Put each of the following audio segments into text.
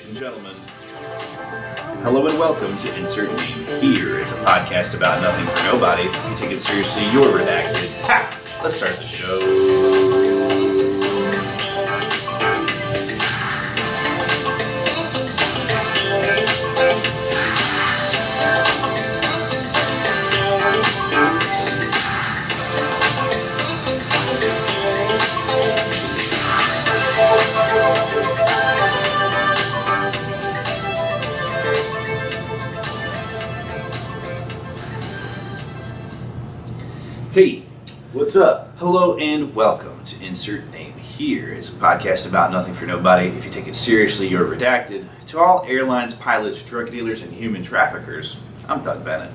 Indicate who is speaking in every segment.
Speaker 1: ladies and gentlemen. Hello and welcome to Insert Name Here. It's a podcast about nothing for nobody. If you take it seriously, you're redacted. Ha! Let's start the show. Hey,
Speaker 2: what's up?
Speaker 1: Hello and welcome to Insert Name Here. It's a podcast about nothing for nobody. If you take it seriously, you're redacted. To all airlines, pilots, drug dealers, and human traffickers, I'm Doug Bennett.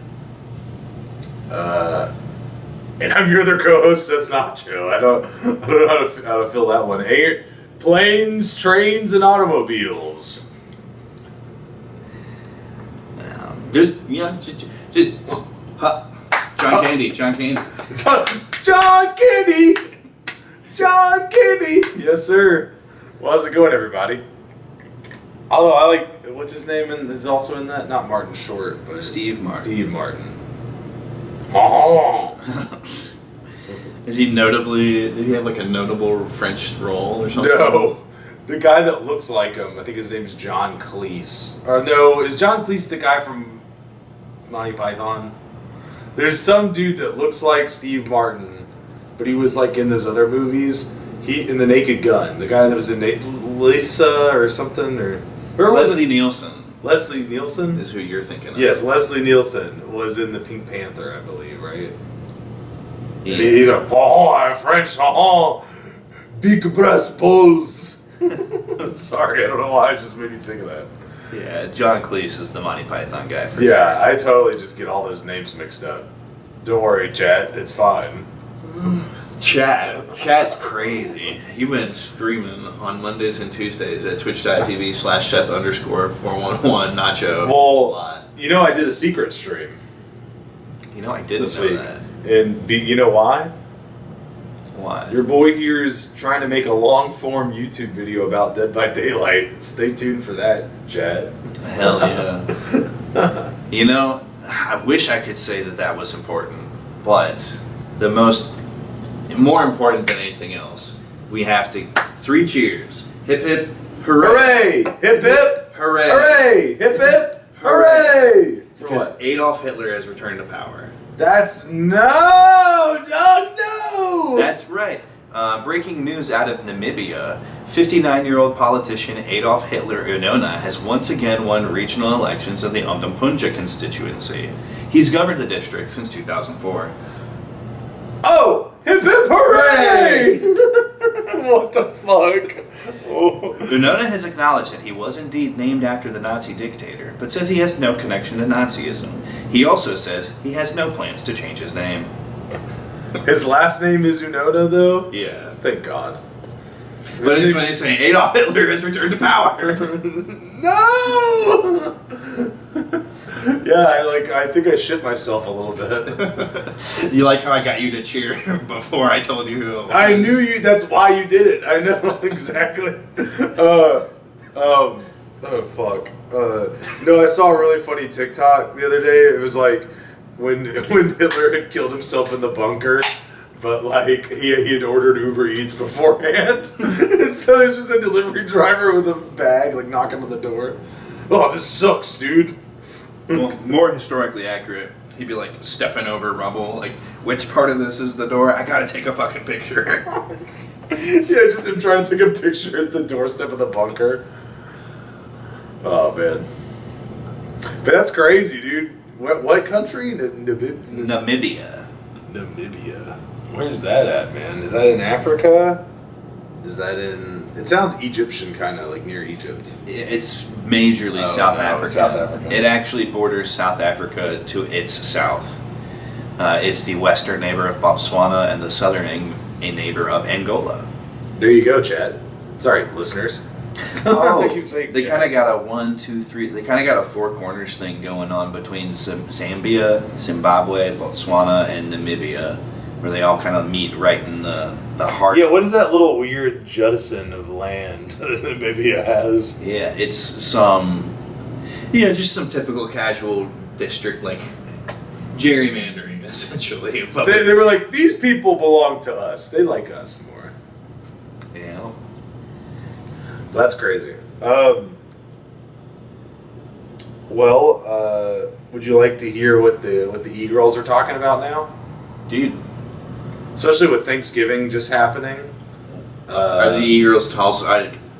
Speaker 2: And I'm your other co-host, Seth Nacho. I don't know how to fill that one. Planes, trains, and automobiles.
Speaker 1: John Candy.
Speaker 2: John Candy! Yes, sir. Well, how's it going, everybody? Although I like, what's his name is also in that? Not Martin Short, but
Speaker 1: Steve Martin.
Speaker 2: Steve Martin. Oh.
Speaker 1: Did he have like a notable French role or something?
Speaker 2: No. The guy that looks like him, I think his name is John Cleese. Or no, is John Cleese the guy from Monty Python? There's some dude that looks like Steve Martin, but he was like in those other movies. In The Naked Gun, the guy that was in Lisa or something, or
Speaker 1: Leslie Nielsen.
Speaker 2: Leslie Nielsen
Speaker 1: is who you're thinking of.
Speaker 2: Yes, Leslie Nielsen was in the Pink Panther, I believe, right?
Speaker 1: Yeah.
Speaker 2: He's a I'm French, big breast balls. Sorry, I don't know why I just made me think of that.
Speaker 1: Yeah, John Cleese is the Monty Python guy for
Speaker 2: Yeah,
Speaker 1: sure.
Speaker 2: I totally just get all those names mixed up. Don't worry, chat, it's fine.
Speaker 1: Chat's crazy. He went streaming on Mondays and Tuesdays at twitch.tv/Seth_411 Nacho.
Speaker 2: Well, you know I did a secret stream.
Speaker 1: You know I didn't
Speaker 2: this
Speaker 1: know
Speaker 2: week.
Speaker 1: that.
Speaker 2: And you know why?
Speaker 1: Why?
Speaker 2: Your boy here is trying to make a long-form YouTube video about Dead by Daylight. Stay tuned for that, chat.
Speaker 1: Hell yeah. You know, I wish I could say that was important, but more important than anything else, we have to 3 cheers. Hip hip hooray!
Speaker 2: Hooray! Hip hip!
Speaker 1: Hooray!
Speaker 2: Hooray! Hip hip! Hooray! For
Speaker 1: Because
Speaker 2: what?
Speaker 1: Adolf Hitler has returned to power.
Speaker 2: No, Doug, no!
Speaker 1: That's right. Breaking news out of Namibia. 59-year-old politician Adolf Hitler Unona has once again won regional elections in the Umdampunja constituency. He's governed the district since 2004.
Speaker 2: Oh! Hip hip hooray! What the fuck? Oh.
Speaker 1: Unona has acknowledged that he was indeed named after the Nazi dictator, but says he has no connection to Nazism. He also says he has no plans to change his name.
Speaker 2: His last name is Unona, though?
Speaker 1: Yeah.
Speaker 2: Thank God.
Speaker 1: But it's funny saying Adolf Hitler has returned to power.
Speaker 2: No! Yeah, I think I shit myself a little bit.
Speaker 1: You like how I got you to cheer before I told you who it was?
Speaker 2: I knew you. That's why you did it. I know exactly. Oh fuck. No, I saw a really funny TikTok the other day. It was like when Hitler had killed himself in the bunker, but like he had ordered Uber Eats beforehand, and so there's just a delivery driver with a bag like knocking on the door. Oh, this sucks, dude.
Speaker 1: Well, more historically accurate, he'd be like stepping over rubble, like, which part of this is the door? I gotta take a fucking picture.
Speaker 2: Yeah, just him trying to take a picture at the doorstep of the bunker. Oh, man. But that's crazy, dude. What country?
Speaker 1: Namibia.
Speaker 2: Namibia. Where's that at, man? Is that in Africa? Is that in... It sounds Egyptian, kind of, like near Egypt.
Speaker 1: It's majorly South Africa.
Speaker 2: South Africa.
Speaker 1: It actually borders South Africa to its south. It's the western neighbor of Botswana and the southern neighbor of Angola.
Speaker 2: There you go, Chad. Sorry, listeners.
Speaker 1: Oh,
Speaker 2: I keep saying
Speaker 1: they
Speaker 2: Chad.
Speaker 1: kind of got a 1, 2, 3. They kind of got a 4 corners thing going on between Zambia, Zimbabwe, Botswana, and Namibia, where they all kind of meet right in the heart.
Speaker 2: Yeah, what is that little weird jettison of land that maybe it has?
Speaker 1: Yeah, it's just some typical casual district, like gerrymandering, essentially. But
Speaker 2: They were like, these people belong to us. They like us more.
Speaker 1: yeah.
Speaker 2: That's crazy. Would you like to hear what the e-girls are talking about now?
Speaker 1: Dude,
Speaker 2: Especially with Thanksgiving just happening.
Speaker 1: are the e-girls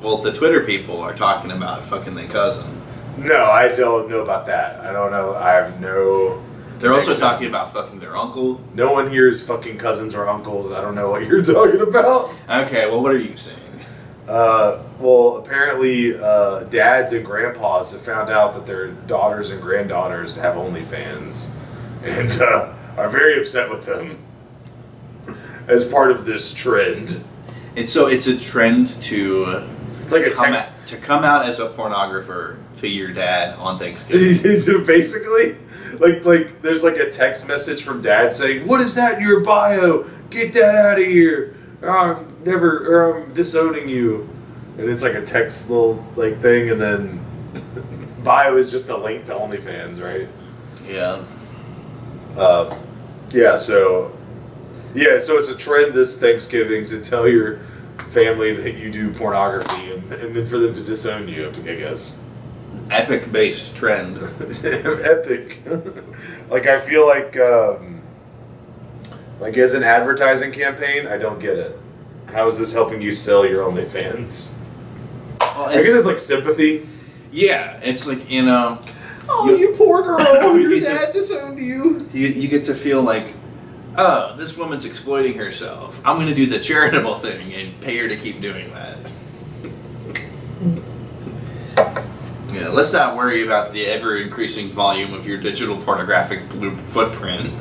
Speaker 1: well, the Twitter people are talking about fucking their cousin.
Speaker 2: No, I don't know about that. I don't know. I have no...
Speaker 1: They're also
Speaker 2: connection.
Speaker 1: talking about fucking their uncle.
Speaker 2: No one here is fucking cousins or uncles. I don't know what you're talking about.
Speaker 1: Okay, well, what are you saying?
Speaker 2: Apparently, dads and grandpas have found out that their daughters and granddaughters have OnlyFans, and are very upset with them as part of this trend.
Speaker 1: And so it's a trend to
Speaker 2: It's like a text.
Speaker 1: come out as a pornographer to your dad on Thanksgiving.
Speaker 2: Basically, like there's like a text message from dad saying, "What is that in your bio? Get that out of here! I'm disowning you." And it's like a text little like thing, and then bio is just a link to OnlyFans, right?
Speaker 1: Yeah.
Speaker 2: So it's a trend this Thanksgiving to tell your family that you do pornography, and then for them to disown you, I guess.
Speaker 1: Epic based trend.
Speaker 2: Epic. Like, I feel like as an advertising campaign, I don't get it. How is this helping you sell your OnlyFans?
Speaker 1: Well,
Speaker 2: I guess it's like sympathy.
Speaker 1: yeah, it's like,
Speaker 2: Oh, you poor girl!
Speaker 1: You
Speaker 2: Your
Speaker 1: get to-
Speaker 2: dad disowned you.
Speaker 1: you get to feel like, oh, this woman's exploiting herself. I'm going to do the charitable thing and pay her to keep doing that. Yeah, let's not worry about the ever increasing volume of your digital pornographic footprint.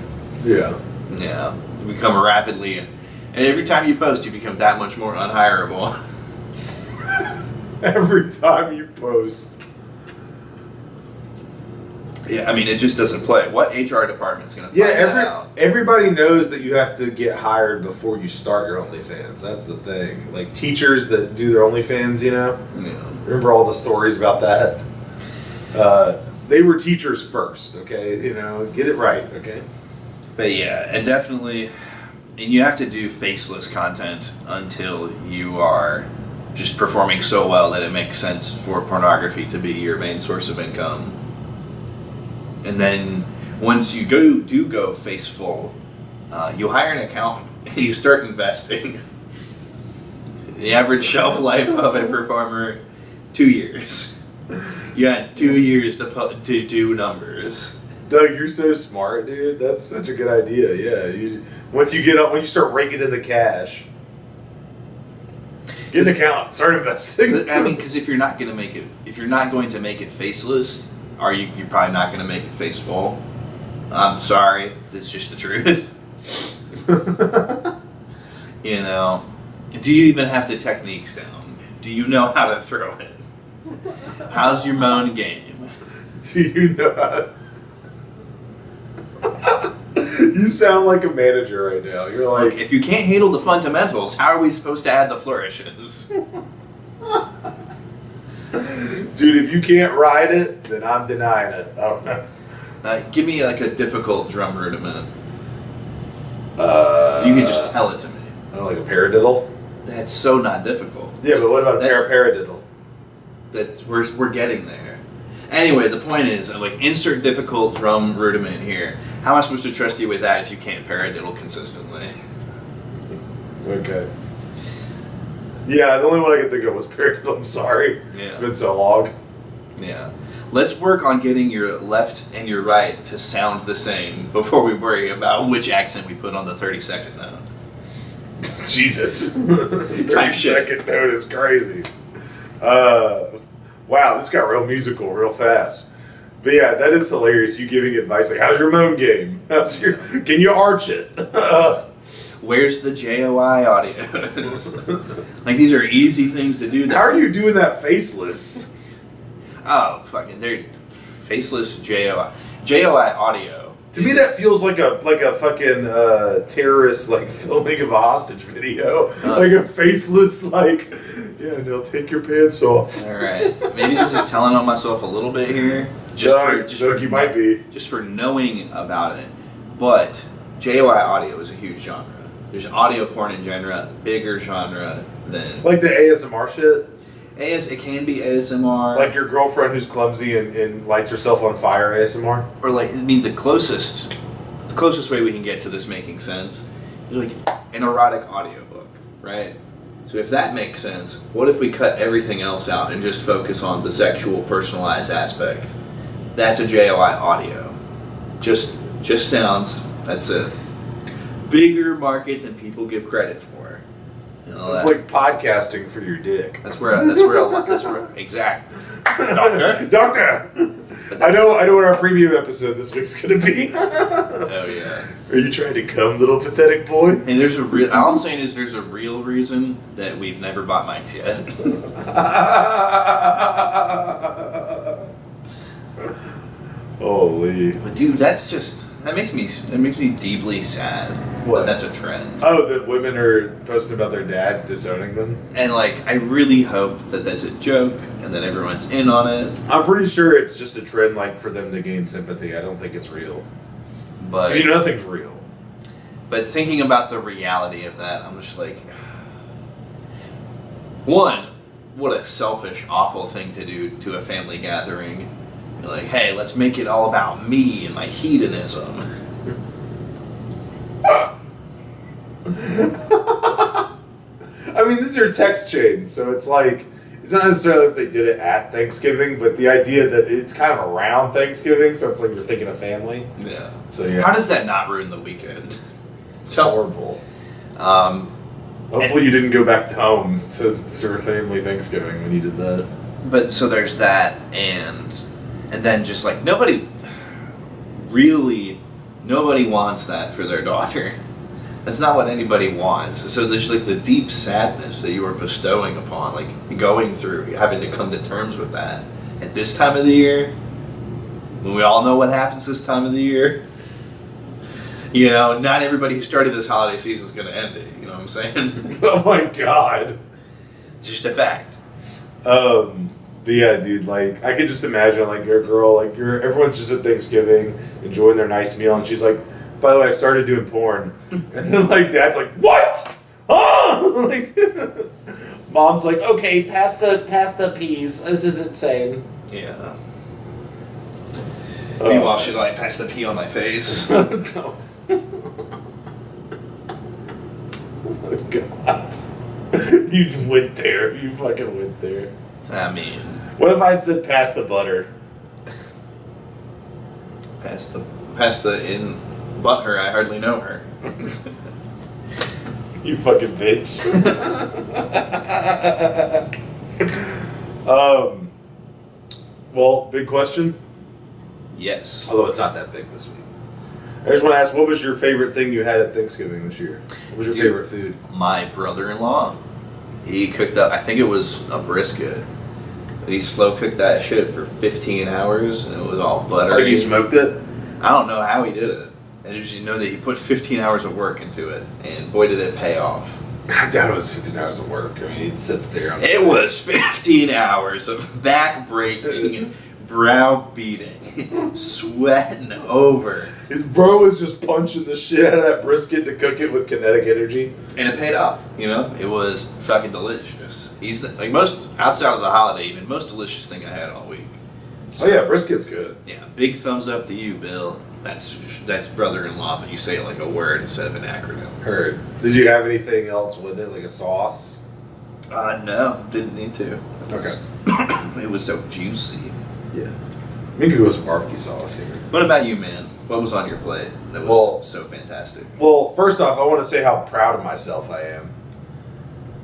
Speaker 2: Yeah.
Speaker 1: Yeah, you become rapidly, and every time you post, you become that much more unhireable.
Speaker 2: Every time you post.
Speaker 1: Yeah, I mean, it just doesn't play. What HR department's going to find that out?
Speaker 2: Everybody knows that you have to get hired before you start your OnlyFans. That's the thing. Like teachers that do their OnlyFans, you know?
Speaker 1: Yeah.
Speaker 2: Remember all the stories about that? They were teachers first, okay? You know, get it right, okay?
Speaker 1: But yeah, and definitely, and you have to do faceless content until you are just performing so well that it makes sense for pornography to be your main source of income. And then once you do go face full, you hire an accountant and you start investing. The average shelf life of a performer, 2 years. You had 2 years to do numbers.
Speaker 2: Doug, you're so smart, dude. That's such a good idea. Yeah. When you start raking in the cash, get an account, start investing.
Speaker 1: I mean, because if you're not going to make it faceless, you're probably not going to make it face full. I'm sorry, that's just the truth. You know, do you even have the techniques down? Do you know how to throw it? How's your moan game?
Speaker 2: Do you know how You sound like a manager right now. You're like,
Speaker 1: Look, if you can't handle the fundamentals, how are we supposed to add the flourishes?
Speaker 2: dude, if you can't ride it, then I'm denying it. Oh, no.
Speaker 1: Give me like a difficult drum rudiment.
Speaker 2: Uh,
Speaker 1: You can just tell it to me.
Speaker 2: I don't know, like a paradiddle?
Speaker 1: That's so not difficult.
Speaker 2: Yeah, but what about a
Speaker 1: That-
Speaker 2: paradiddle?
Speaker 1: We're getting there. Anyway, the point is, like, insert difficult drum rudiment here. How am I supposed to trust you with that if you can't paradiddle consistently?
Speaker 2: Okay. Yeah, the only one I could think of was paradiddle. I'm sorry.
Speaker 1: Yeah.
Speaker 2: It's been so long.
Speaker 1: Yeah. Let's work on getting your left and your right to sound the same before we worry about which accent we put on the 30-second note.
Speaker 2: Jesus.
Speaker 1: Type shit.
Speaker 2: 30-second note is crazy. Wow, this got real musical real fast. But yeah, that is hilarious. You giving advice like, how's your moan game? Can you arch it?
Speaker 1: Where's the JOI audio? Like, these are easy things to do.
Speaker 2: How are you doing that faceless?
Speaker 1: Oh, fucking, they're faceless JOI. JOI audio
Speaker 2: To me, that feels like a fucking terrorist like filming of a hostage video, like a faceless like, yeah, now take your pants off.
Speaker 1: All right, maybe this is telling on myself a little bit here,
Speaker 2: You might be.
Speaker 1: just for knowing about it. But JOI audio is a huge genre. There's audio porn in genre, bigger genre than
Speaker 2: Like the ASMR shit.
Speaker 1: It can be ASMR,
Speaker 2: Like your girlfriend who's clumsy and lights herself on fire ASMR.
Speaker 1: or like I mean the closest way we can get to this making sense is like an erotic audiobook, right? So if that makes sense, what if we cut everything else out and just focus on the sexual personalized aspect? That's a JOI audio. Just sounds. That's a bigger market than people give credit for. You know,
Speaker 2: It's like podcasting for your dick.
Speaker 1: that's where exactly.
Speaker 2: Doctor. I know what our premium episode this week's gonna be.
Speaker 1: Oh yeah.
Speaker 2: Are you trying to come, little pathetic boy?
Speaker 1: And there's a real. All I'm saying is there's a real reason that we've never bought mics yet.
Speaker 2: Holy.
Speaker 1: But dude, that makes me deeply sad.
Speaker 2: What?
Speaker 1: That that's a trend.
Speaker 2: Oh, that women are posting about their dads disowning them?
Speaker 1: And like, I really hope that that's a joke and that everyone's in on it.
Speaker 2: I'm pretty sure it's just a trend, like, for them to gain sympathy. I don't think it's real.
Speaker 1: But
Speaker 2: Nothing's real.
Speaker 1: But thinking about the reality of that, I'm just like, one, what a selfish, awful thing to do to a family gathering. You're like, hey, let's make it all about me and my hedonism.
Speaker 2: I mean, this is your text chain, so it's like, it's not necessarily that they did it at Thanksgiving, but the idea that it's kind of around Thanksgiving, so it's like you're thinking of family.
Speaker 1: Yeah.
Speaker 2: So yeah.
Speaker 1: How does that not ruin the weekend?
Speaker 2: It's horrible.
Speaker 1: Um,
Speaker 2: Hopefully you didn't go back home to your family Thanksgiving when you did that.
Speaker 1: But so there's that, and then just like nobody wants that for their daughter. That's not what anybody wants. So there's like the deep sadness that you are bestowing upon, like going through, having to come to terms with that at this time of the year. When we all know what happens this time of the year. You know, not everybody who started this holiday season is going to end it. You know what I'm saying?
Speaker 2: Oh my god.
Speaker 1: It's just a fact.
Speaker 2: But yeah, dude, like, I could just imagine, like, your girl, like, everyone's just at Thanksgiving, enjoying their nice meal, and she's like, by the way, I started doing porn. And then, like, dad's like, what? Oh! Like, mom's like, okay, pass the peas. This is insane.
Speaker 1: Yeah. Meanwhile, she's like, pass the pee on my face.
Speaker 2: No. Oh, God. You went there. You fucking went there.
Speaker 1: I mean,
Speaker 2: What if I had said pass the butter?
Speaker 1: pass the in butt her. I hardly know her.
Speaker 2: You fucking bitch. Well, big question.
Speaker 1: Yes.
Speaker 2: Although it's not that big this week. I just want to ask, what was your favorite thing you had at Thanksgiving this year? What was your favorite food?
Speaker 1: My brother-in-law, he cooked up. I think it was a brisket. But he slow cooked that shit for 15 hours, and it was all buttery.
Speaker 2: Like you smoked it?
Speaker 1: I don't know how he did it. I just know that he put 15 hours of work into it, and boy did it pay off.
Speaker 2: I doubt it was 15 hours of work. I mean, it sits there. On
Speaker 1: It was 15 hours of back breaking, brow beating, sweating over.
Speaker 2: Bro was just punching the shit out of that brisket to cook it with kinetic energy.
Speaker 1: And it paid off, you know? It was fucking delicious. He's like most, outside of the holiday, even most delicious thing I had all week.
Speaker 2: Oh yeah, brisket's good.
Speaker 1: Yeah, big thumbs up to you, Bill. That's brother-in-law, but you say it like a word instead of an acronym.
Speaker 2: Heard. Did you have anything else with it, like a sauce?
Speaker 1: No, didn't need to.
Speaker 2: Okay.
Speaker 1: It was so juicy.
Speaker 2: Yeah. Me could go with some barbecue sauce here.
Speaker 1: What about you, man? What was on your plate that was
Speaker 2: Well-
Speaker 1: so fantastic?
Speaker 2: Well, first off, I want to say how proud of myself I am.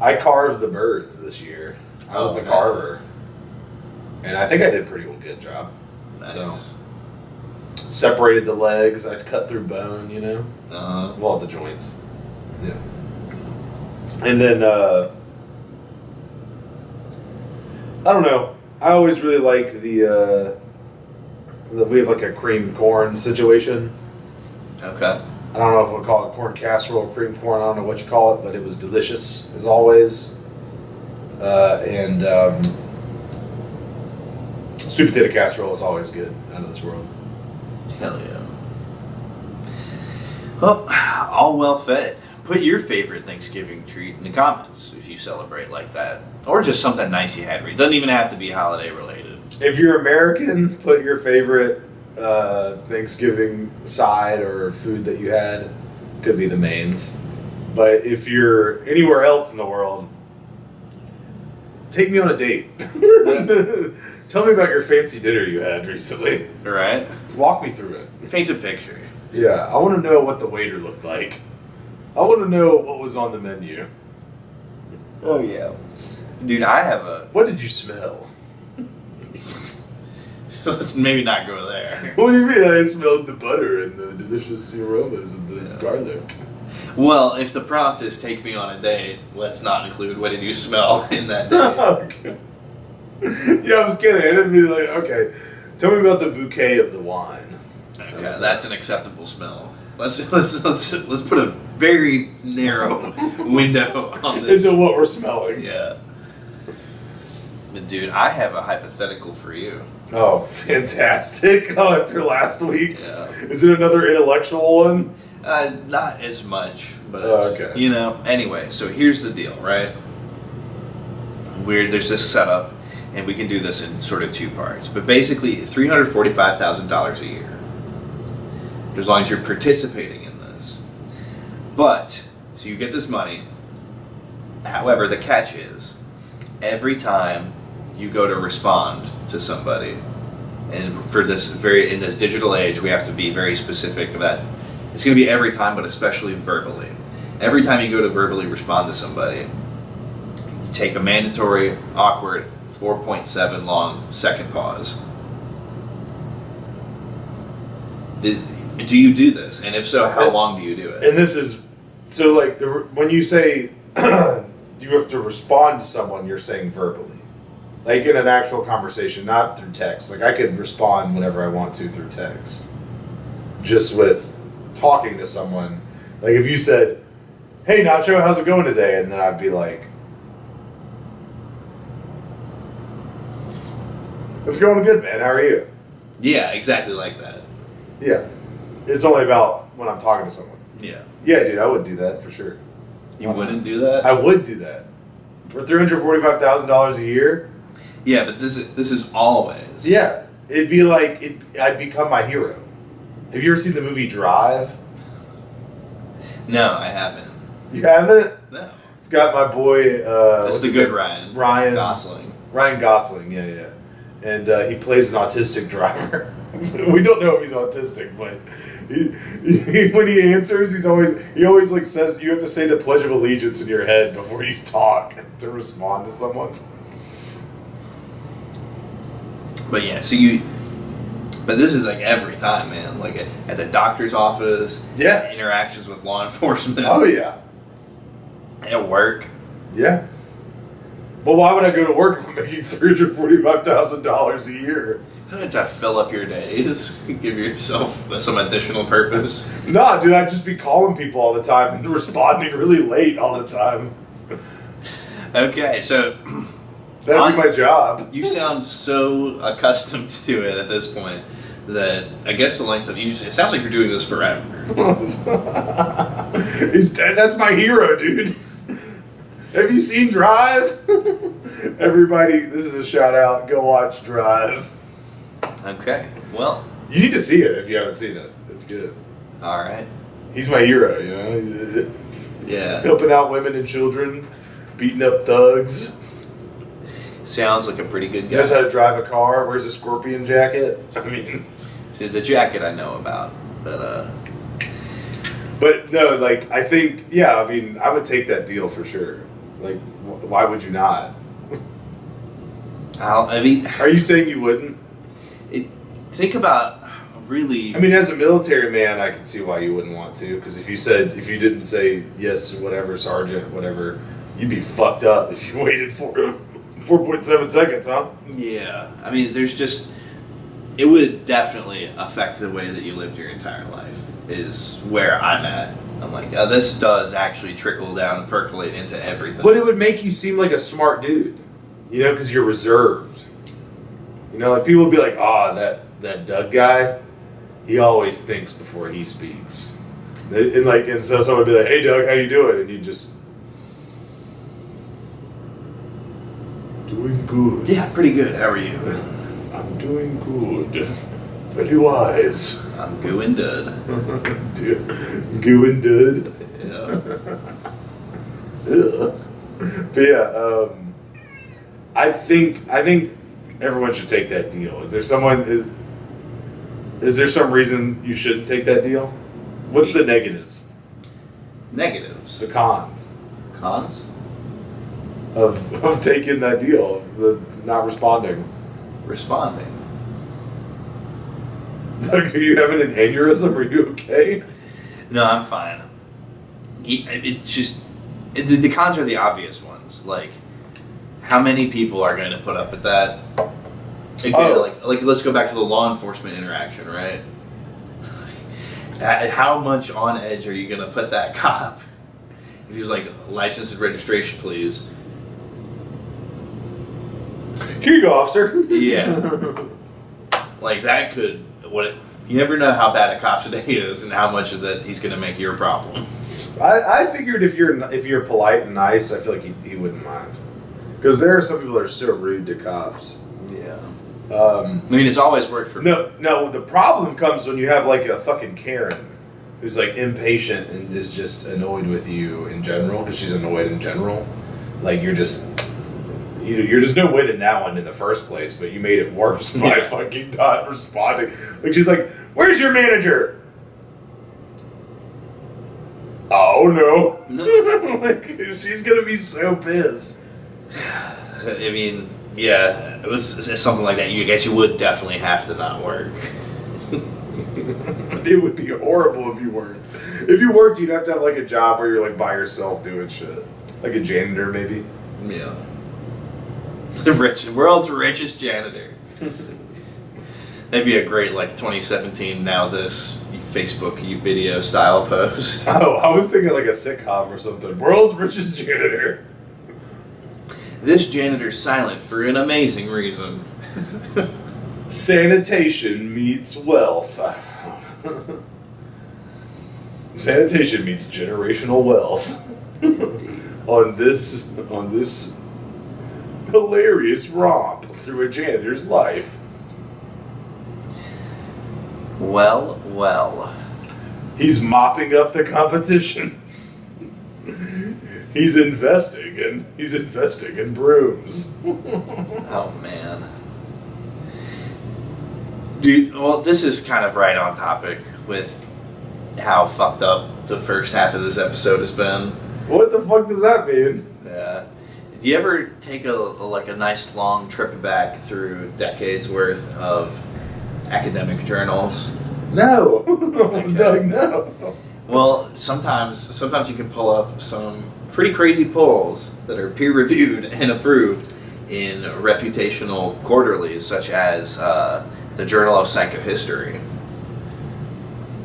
Speaker 2: I carved the birds this year. I was
Speaker 1: Oh,
Speaker 2: the
Speaker 1: man.
Speaker 2: carver. And I think I did a pretty good job.
Speaker 1: Nice.
Speaker 2: So, separated the legs. I cut through bone, you know? Well, the joints. Yeah. And then, I don't know. I always really like the we have like a creamed corn situation.
Speaker 1: Okay.
Speaker 2: I don't know if we'll call it corn casserole or cream corn. I don't know what you call it, but it was delicious as always. And sweet potato casserole is always good out of this world.
Speaker 1: Hell yeah. Well, all well fed. Put your favorite Thanksgiving treat in the comments if you celebrate like that. Or just something nice you had. It doesn't even have to be holiday related.
Speaker 2: If you're American, put your favorite Thanksgiving side or food that you had. Could be the mains. But if you're anywhere else in the world, take me on a date. Tell me about your fancy dinner you had recently.
Speaker 1: Right?
Speaker 2: Walk me through it.
Speaker 1: Paint a picture.
Speaker 2: Yeah, I want to know what the waiter looked like. I want to know what was on the menu.
Speaker 1: Oh, yeah. Dude, I have a...
Speaker 2: What did you smell?
Speaker 1: Let's maybe not go there.
Speaker 2: What do you mean? I smelled the butter and the delicious aromas of the garlic.
Speaker 1: Well, if the prompt is take me on a date, let's not include what did you smell in that date.
Speaker 2: Okay. Yeah, I was kidding. It'd be like, okay, tell me about the bouquet of the wine.
Speaker 1: Okay, that's an acceptable smell. Let's put a very narrow window on this.
Speaker 2: Into what we're smelling.
Speaker 1: Yeah. But dude, I have a hypothetical for you.
Speaker 2: Oh, fantastic. Oh, after last week's.
Speaker 1: Yeah.
Speaker 2: Is it another intellectual one?
Speaker 1: Not as much, but
Speaker 2: Oh, okay.
Speaker 1: you know. Anyway, so here's the deal, right? There's this setup, and we can do this in sort of two parts. But basically, $345,000 a year, as long as you're participating in this. But so you get this money. However, the catch is, every time you go to respond to somebody, and for this in this digital age, we have to be very specific about. It's going to be every time, but especially verbally. Every time you go to verbally respond to somebody, you take a mandatory, awkward, 4.7 long second pause. Do you do this? And if so, how long do you do it?
Speaker 2: And this is, so like, when you say you have to respond to someone, you're saying verbally. Like in an actual conversation, not through text. Like I could respond whenever I want to through text. Just with talking to someone. Like if you said, hey Nacho, how's it going today? And then I'd be like, it's going good, man. How are you?
Speaker 1: Yeah, exactly like that.
Speaker 2: Yeah. It's only about when I'm talking to someone.
Speaker 1: Yeah.
Speaker 2: Yeah, dude, I would do that for sure.
Speaker 1: You wouldn't do that?
Speaker 2: I would do that. For $345,000 a year?
Speaker 1: Yeah, but this is always.
Speaker 2: Yeah. It'd be like, I'd become my hero. Have you ever seen the movie Drive?
Speaker 1: No, I haven't.
Speaker 2: You haven't?
Speaker 1: No.
Speaker 2: It's got my boy...
Speaker 1: That's
Speaker 2: what's
Speaker 1: the
Speaker 2: his
Speaker 1: good
Speaker 2: name?
Speaker 1: Ryan.
Speaker 2: Ryan
Speaker 1: Gosling.
Speaker 2: Ryan Gosling, yeah. And he plays an autistic driver. We don't know if he's autistic, but when he answers, he always like says you have to say the Pledge of Allegiance in your head before you talk to respond to someone.
Speaker 1: But yeah, but this is like every time, man. Like at the doctor's office.
Speaker 2: Yeah.
Speaker 1: Interactions with law enforcement.
Speaker 2: Oh yeah.
Speaker 1: At work.
Speaker 2: Yeah. But why would I go to work if I'm making $345,000 a year?
Speaker 1: You don't have to fill up your days. Give yourself some additional purpose.
Speaker 2: Nah, dude, I'd just be calling people all the time and responding really late all the time.
Speaker 1: Okay, so
Speaker 2: That'd be my job.
Speaker 1: you sound so accustomed to it at this point that I guess the length of it sounds like you're doing this forever.
Speaker 2: That's my hero, dude. Have you seen Drive? Everybody, this is a shout out. Go watch Drive.
Speaker 1: Okay, well,
Speaker 2: You need to see it if you haven't seen it. It's good.
Speaker 1: all right.
Speaker 2: He's my hero, you know? He's
Speaker 1: Yeah,
Speaker 2: helping out women and children, beating up thugs.
Speaker 1: sounds like a pretty good guy.
Speaker 2: Knows how to drive a car, wears a scorpion jacket. I mean...
Speaker 1: See, the jacket I know about,
Speaker 2: But no, like, I think, yeah, I mean, I would take that deal for sure. Like, why would you not?
Speaker 1: I mean,
Speaker 2: Are you saying you wouldn't?
Speaker 1: think about really.
Speaker 2: I mean, as a military man, I can see why you wouldn't want to. Because if you didn't say yes, whatever, sergeant, whatever, you'd be fucked up if you waited for 4.7 seconds, huh?
Speaker 1: Yeah, I mean, it would definitely affect the way that you lived your entire life. is where I'm at. I'm like, this does actually trickle down and percolate into everything.
Speaker 2: But it would make you seem like a smart dude, you know, because you're reserved. You know, like people would be like, that Doug guy, he always thinks before he speaks. And so someone would be like, hey Doug, how you doing? And you just doing good.
Speaker 1: Yeah, pretty good. How are you?
Speaker 2: I'm doing good. Very wise.
Speaker 1: I'm going dud.
Speaker 2: Dude, goo and dud.
Speaker 1: Yeah.
Speaker 2: But yeah, I think everyone should take that deal. Is there some reason you shouldn't take that deal? What's the negatives?
Speaker 1: Negatives.
Speaker 2: The cons
Speaker 1: Cons?
Speaker 2: of taking that deal, the not responding.
Speaker 1: Responding.
Speaker 2: Doug, are you having an aneurysm? Are you okay?
Speaker 1: No, I'm fine. The cons are the obvious ones. Like, how many people are going to put up with that? Again, like let's go back to the law enforcement interaction, right? How much on edge are you going to put that cop? If he's like, license and registration, please.
Speaker 2: Here you go, officer.
Speaker 1: Yeah. Like, that could... you never know how bad a cop today is and how much of that he's going to make your problem.
Speaker 2: I figured if you're polite and nice, I feel like he wouldn't mind. Because there are some people that are so rude to cops.
Speaker 1: Yeah. I mean, it's always worked for me.
Speaker 2: No, the problem comes when you have like a fucking Karen who's like impatient and is just annoyed with you in general because she's annoyed in general. Like you're just no win in that one in the first place, but you made it worse by fucking not responding. Like she's like, "Where's your manager?" Oh no! Like she's gonna be so pissed.
Speaker 1: I mean, yeah, it's something like that. I guess you would definitely have to not work.
Speaker 2: It would be horrible if you worked. If you worked, you'd have to have like a job where you're like by yourself doing shit, like a janitor maybe.
Speaker 1: Yeah. The world's richest janitor. That'd be a great like 2017 now this Facebook video style post.
Speaker 2: Oh, I was thinking like a sitcom or something. World's richest janitor.
Speaker 1: This janitor's silent for an amazing reason.
Speaker 2: Sanitation meets wealth. Sanitation meets generational wealth. on this hilarious romp through a janitor's life.
Speaker 1: Well.
Speaker 2: He's mopping up the competition. He's investing in brooms.
Speaker 1: Oh man. Dude, well, this is kind of right on topic with how fucked up the first half of this episode has been.
Speaker 2: What the fuck does that mean?
Speaker 1: Yeah. Do you ever take a nice long trip back through decades worth of academic journals?
Speaker 2: No.
Speaker 1: Okay.
Speaker 2: Doug, no.
Speaker 1: Well, sometimes you can pull up some pretty crazy polls that are peer-reviewed and approved in reputational quarterlies, such as the Journal of Psychohistory.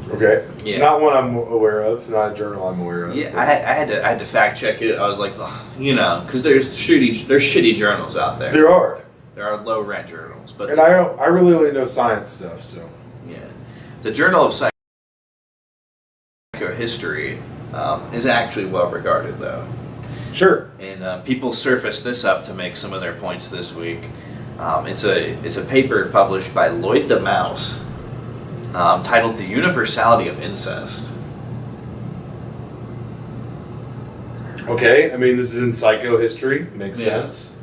Speaker 2: Okay.
Speaker 1: Yeah.
Speaker 2: Not one I'm aware of. Not a journal I'm aware of.
Speaker 1: Yeah, I had to fact check it. I was like, because there's shitty journals out there.
Speaker 2: There are.
Speaker 1: There are low rent journals, but
Speaker 2: And I really only know science stuff, so.
Speaker 1: yeah, the Journal of Psychohistory is actually well regarded though.
Speaker 2: Sure.
Speaker 1: And people surfaced this up to make some of their points this week. It's a paper published by Lloyd de Mouse titled "The Universality of Incest."
Speaker 2: Okay, I mean this is in psychohistory, makes sense.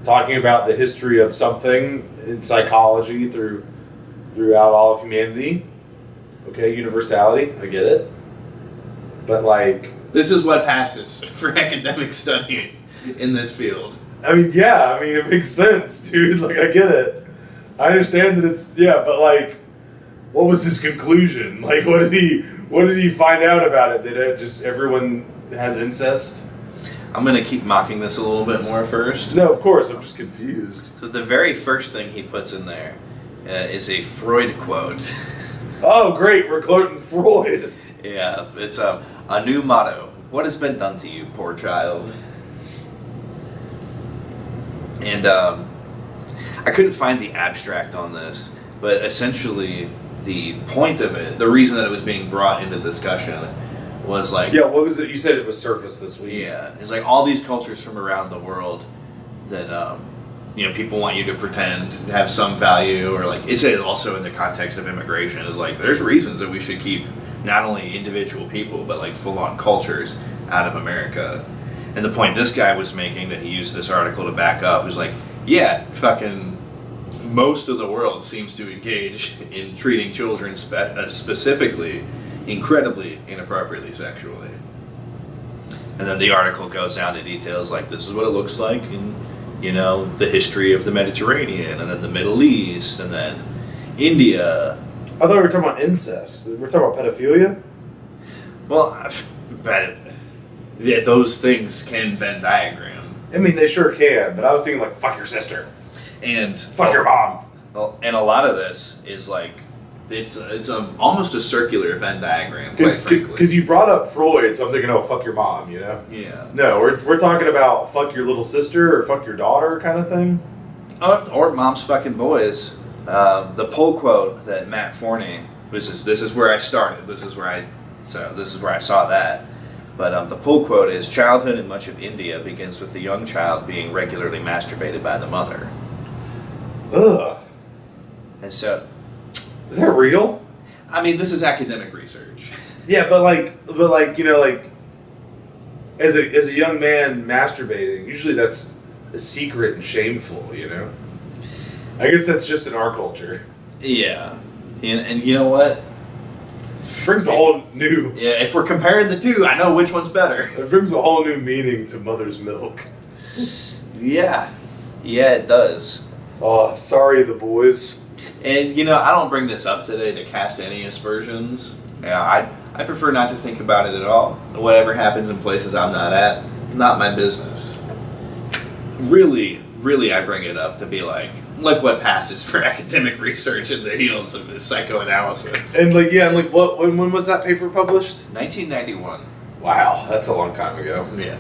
Speaker 2: Talking about the history of something in psychology throughout all of humanity. Okay, universality, I get it. But like,
Speaker 1: this is what passes for academic study in this field.
Speaker 2: I mean, yeah, it makes sense, dude. Like, I get it. I understand that it's, but like, what was his conclusion? Like, what did he find out about it? That just everyone has incest?
Speaker 1: I'm going to keep mocking this a little bit more first.
Speaker 2: No, of course, I'm just confused.
Speaker 1: So the very first thing he puts in there is a Freud quote.
Speaker 2: Oh, great, we're quoting Freud.
Speaker 1: Yeah, it's a new motto. What has been done to you, poor child? And I couldn't find the abstract on this, but essentially the point of it, the reason that it was being brought into discussion was like...
Speaker 2: Yeah, what was it? You said it was surfaced this week.
Speaker 1: Yeah, it's like all these cultures from around the world that, people want you to pretend to have some value, or like, it's also in the context of immigration, is like, there's reasons that we should keep not only individual people, but like full-on cultures out of America. And the point this guy was making, that he used this article to back up, was like, yeah, fucking most of the world seems to engage in treating children specifically incredibly inappropriately sexually. And then the article goes down to details like, this is what it looks like in, the history of the Mediterranean, and then the Middle East, and then India.
Speaker 2: I thought we were talking about incest. We're talking about pedophilia?
Speaker 1: Well, but yeah, those things can Venn diagram.
Speaker 2: I mean, they sure can, but I was thinking like, fuck your sister.
Speaker 1: And
Speaker 2: Fuck your mom.
Speaker 1: Well, and a lot of this is like, it's almost a circular Venn diagram, quite frankly.
Speaker 2: Because you brought up Freud, so I'm thinking, oh, fuck your mom,
Speaker 1: Yeah.
Speaker 2: No, we're talking about fuck your little sister or fuck your daughter kind of thing.
Speaker 1: Or mom's fucking boys. The pull quote that Matt Forney, this is where I started. This is where I saw that. But the pull quote is, childhood in much of India begins with the young child being regularly masturbated by the mother.
Speaker 2: Ugh.
Speaker 1: And so,
Speaker 2: is that real?
Speaker 1: I mean, this is academic research.
Speaker 2: Yeah, but as a young man masturbating, usually that's a secret and shameful, I guess that's just in our culture.
Speaker 1: Yeah. And you know what?
Speaker 2: It brings a whole new...
Speaker 1: Yeah, if we're comparing the two, I know which one's better.
Speaker 2: It brings a whole new meaning to mother's milk.
Speaker 1: Yeah. Yeah, it does.
Speaker 2: Oh, sorry, the boys.
Speaker 1: And, I don't bring this up today to cast any aspersions. Yeah, I prefer not to think about it at all. Whatever happens in places I'm not at, not my business. Really, really, I bring it up to be like, look what passes for academic research in the heels of this psychoanalysis.
Speaker 2: And what? When was that paper published?
Speaker 1: 1991.
Speaker 2: Wow, that's a long time ago.
Speaker 1: Yeah.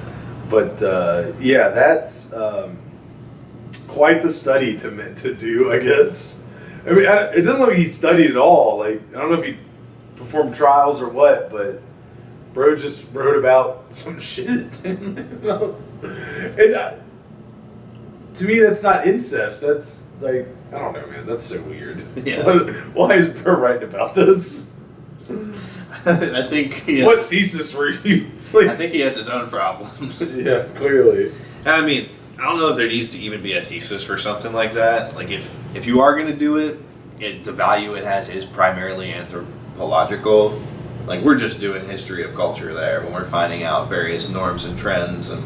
Speaker 2: But that's quite the study to do, I guess. I mean, it doesn't look like he studied at all. Like, I don't know if he performed trials or what, but bro just wrote about some shit. And to me, that's not incest. That's like, I don't know, man. That's so weird.
Speaker 1: Yeah.
Speaker 2: Why is bro writing about this?
Speaker 1: I think
Speaker 2: What thesis were you?
Speaker 1: I think he has his own problems.
Speaker 2: Yeah, clearly.
Speaker 1: I mean, I don't know if there needs to even be a thesis for something like that. Like, if you are going to do it, the value it has is primarily anthropological. Like, we're just doing history of culture there when we're finding out various norms and trends and,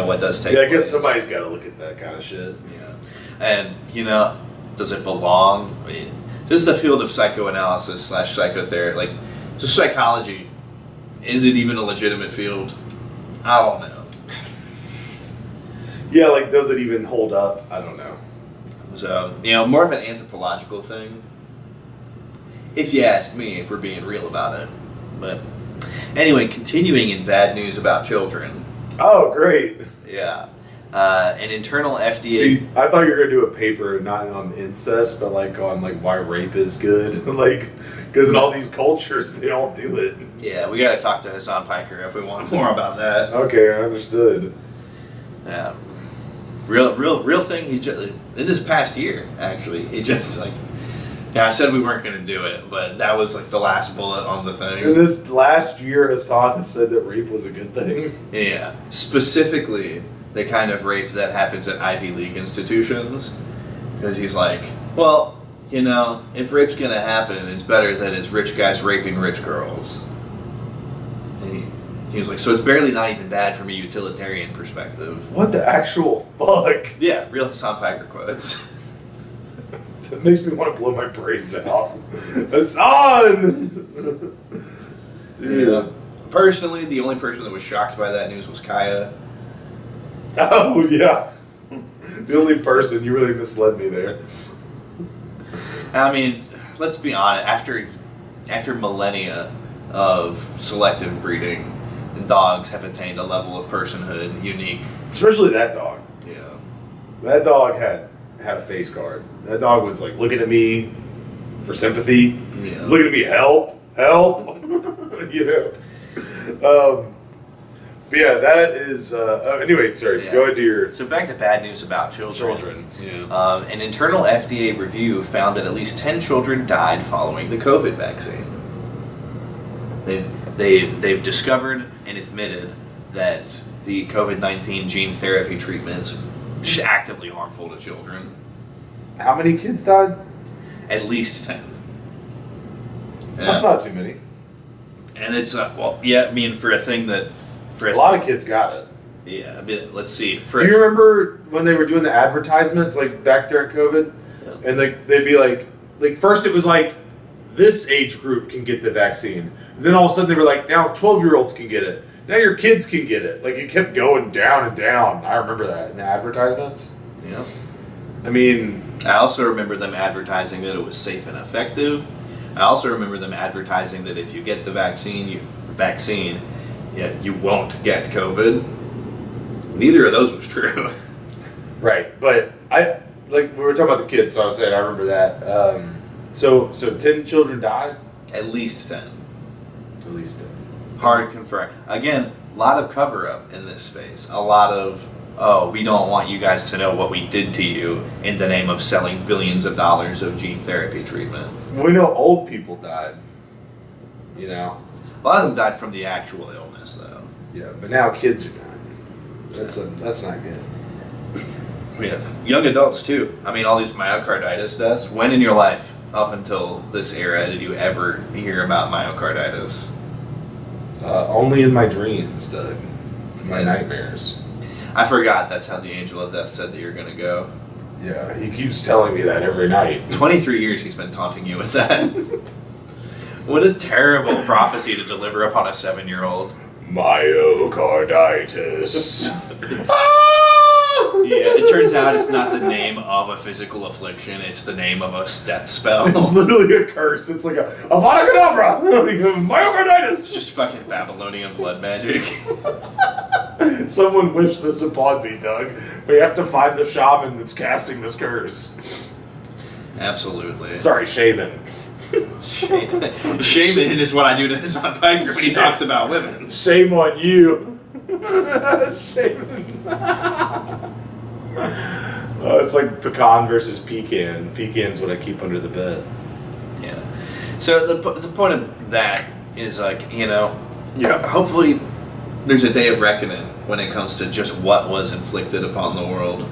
Speaker 1: what does take
Speaker 2: Yeah, I guess
Speaker 1: place.
Speaker 2: somebody's got to look at that kind of shit.
Speaker 1: Yeah. And, does it belong? I mean, this is the field of psychoanalysis / psychotherapy. Like, just psychology. Is it even a legitimate field? I don't know.
Speaker 2: Yeah, like, does it even hold up? I don't know.
Speaker 1: So, more of an anthropological thing. If you ask me, if we're being real about it. But anyway, continuing in bad news about children.
Speaker 2: Oh, great.
Speaker 1: Yeah. An internal FDA...
Speaker 2: See, I thought you were going to do a paper not on incest, but on why rape is good. Because in all these cultures, they all do it.
Speaker 1: Yeah, we got to talk to Hassan Piker if we want more about that.
Speaker 2: Okay, I understood.
Speaker 1: Yeah. Real thing. He just, in this past year, actually, he just I said we weren't going to do it, but that was the last bullet on the thing.
Speaker 2: In this last year, Hassan has said that rape was a good thing.
Speaker 1: Yeah. Specifically, the kind of rape that happens at Ivy League institutions. Because he's like, well, if rape's going to happen, it's better that it's rich guys raping rich girls. And he was like, so it's barely not even bad from a utilitarian perspective.
Speaker 2: What the actual fuck?
Speaker 1: Yeah, real Hassan Piker quotes.
Speaker 2: It makes me want to blow my brains out. Hassan! Dude.
Speaker 1: Yeah. Personally, the only person that was shocked by that news was Kaya.
Speaker 2: Oh, yeah. The only person. You really misled me there.
Speaker 1: I mean, let's be honest. After after millennia of selective breeding, dogs have attained a level of personhood unique.
Speaker 2: Especially that dog.
Speaker 1: Yeah.
Speaker 2: That dog had a face guard. That dog was like looking at me for sympathy.
Speaker 1: Yeah.
Speaker 2: Looking at me, help. You know. But yeah, that is. Anyway, sorry.
Speaker 1: Yeah.
Speaker 2: Go ahead to your
Speaker 1: So back to bad news about
Speaker 2: children. Yeah.
Speaker 1: An internal FDA review found that at least 10 children died following the COVID vaccine. They've discovered and admitted that the COVID-19 gene therapy treatments are actively harmful to children.
Speaker 2: How many kids died?
Speaker 1: At least 10.
Speaker 2: That's not too many.
Speaker 1: And it's I mean, for a thing that
Speaker 2: A lot of kids got it.
Speaker 1: Yeah, I mean, let's see.
Speaker 2: Do you remember when they were doing the advertisements, like back during COVID,
Speaker 1: Yeah.
Speaker 2: and they'd be like first it was like this age group can get the vaccine. Then all of a sudden they were like, now 12-year-olds can get it. Now your kids can get it. Like it kept going down and down. I remember that in the advertisements.
Speaker 1: Yeah.
Speaker 2: I mean,
Speaker 1: I also remember them advertising that it was safe and effective. I also remember them advertising that if you get the vaccine, you won't get COVID. Neither of those was true.
Speaker 2: right. But we were talking about the kids, so I was saying I remember that. So 10 children died?
Speaker 1: At least 10.
Speaker 2: At least 10.
Speaker 1: Hard confirmed. Again, a lot of cover-up in this space. A lot of, we don't want you guys to know what we did to you in the name of selling billions of dollars of gene therapy treatment.
Speaker 2: We know old people died. You know?
Speaker 1: A lot of them died from the actual illness, though.
Speaker 2: Yeah, but now kids are dying. That's not good.
Speaker 1: Yeah. Young adults, too. I mean, all these myocarditis deaths. When in your life, up until this era, did you ever hear about myocarditis?
Speaker 2: Only in my dreams, Doug. My nightmares.
Speaker 1: I forgot that's how the angel of death said that you're going to go.
Speaker 2: Yeah, he keeps telling me that every night.
Speaker 1: 23 years he's been taunting you with that. What a terrible prophecy to deliver upon a 7-year-old.
Speaker 2: Myocarditis.
Speaker 1: Yeah, it turns out it's not the name of a physical affliction, it's the name of a death spell.
Speaker 2: It's literally a curse. It's like a Avada Kedavra. Myocarditis.
Speaker 1: It's just fucking Babylonian blood magic.
Speaker 2: Someone wish this upon me, Doug. We have to find the shaman that's casting this curse.
Speaker 1: Absolutely.
Speaker 2: Sorry, shaman.
Speaker 1: Shaman is what I do to Hassan Piker when he talks about women.
Speaker 2: Shame on you. Shaman. It's like pecan versus pecan. Pecan's what I keep under the bed.
Speaker 1: Yeah. So the point of that is like,
Speaker 2: Yeah.
Speaker 1: hopefully there's a day of reckoning when it comes to just what was inflicted upon the world.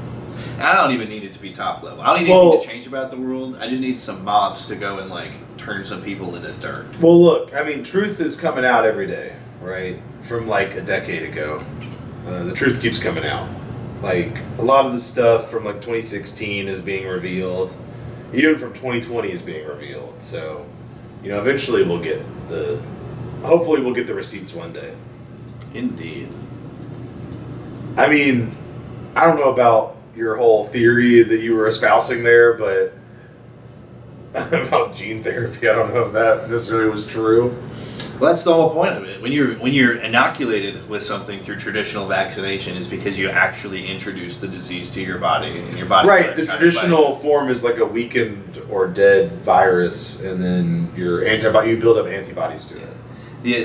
Speaker 1: And I don't even need it to be top level. I don't need anything to change about the world. I just need some mobs to go and like turn some people into dirt.
Speaker 2: Well, look, I mean, truth is coming out every day, right? From like a decade ago. The truth keeps coming out. Like, a lot of the stuff from like 2016 is being revealed. Even from 2020 is being revealed. So, eventually hopefully we'll get the receipts one day.
Speaker 1: Indeed.
Speaker 2: I mean, I don't know about your whole theory that you were espousing there, but about gene therapy, I don't know if that necessarily was true.
Speaker 1: Well, that's the whole point of it. When you're inoculated with something through traditional vaccination is because you actually introduce the disease to your body, and your body.
Speaker 2: Right. The traditional form is like a weakened or dead virus, and then you build up antibodies to it.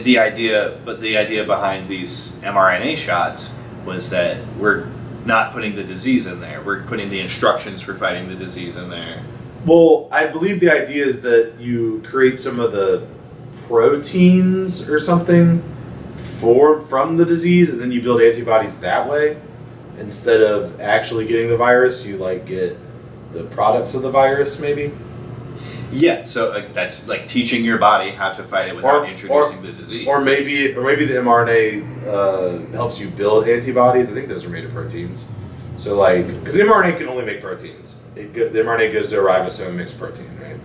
Speaker 1: The idea behind these mRNA shots was that we're not putting the disease in there. We're putting the instructions for fighting the disease in there.
Speaker 2: Well, I believe the idea is that you create some of the proteins or something from the disease, and then you build antibodies that way. Instead of actually getting the virus, you like get the products of the virus, maybe.
Speaker 1: Yeah, so that's like teaching your body how to fight it without introducing the disease.
Speaker 2: Or maybe the mRNA helps you build antibodies. I think those are made of proteins. So because the mRNA can only make proteins. The mRNA goes to a ribosome and makes protein, right?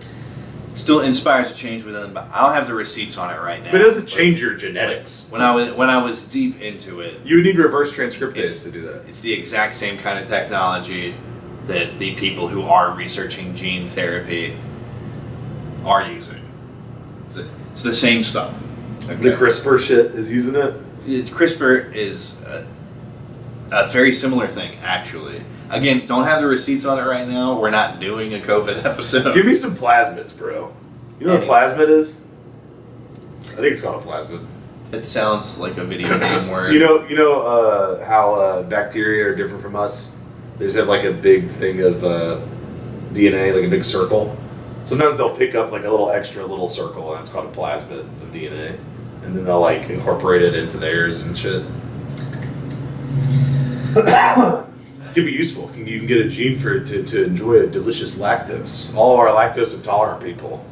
Speaker 1: It still inspires a change within them, but I don't have the receipts on it right now.
Speaker 2: But it doesn't change your genetics.
Speaker 1: When I was deep into it,
Speaker 2: you would need reverse transcriptase to do that.
Speaker 1: It's the exact same kind of technology that the people who are researching gene therapy are using. It's the same stuff. Okay?
Speaker 2: The CRISPR shit is using it.
Speaker 1: CRISPR is a very similar thing, actually. Again, don't have the receipts on it right now. We're not doing a COVID episode.
Speaker 2: Give me some plasmids, bro. You know what a plasmid is? I think it's called a plasmid.
Speaker 1: It sounds like a video game word.
Speaker 2: You know how bacteria are different from us? They just have like a big thing of DNA, like a big circle. Sometimes they'll pick up like a little extra little circle, and it's called a plasmid of DNA. And then they'll like incorporate it into theirs and shit. It can be useful. You can get a gene for it to enjoy a delicious lactose. All of our lactose intolerant people,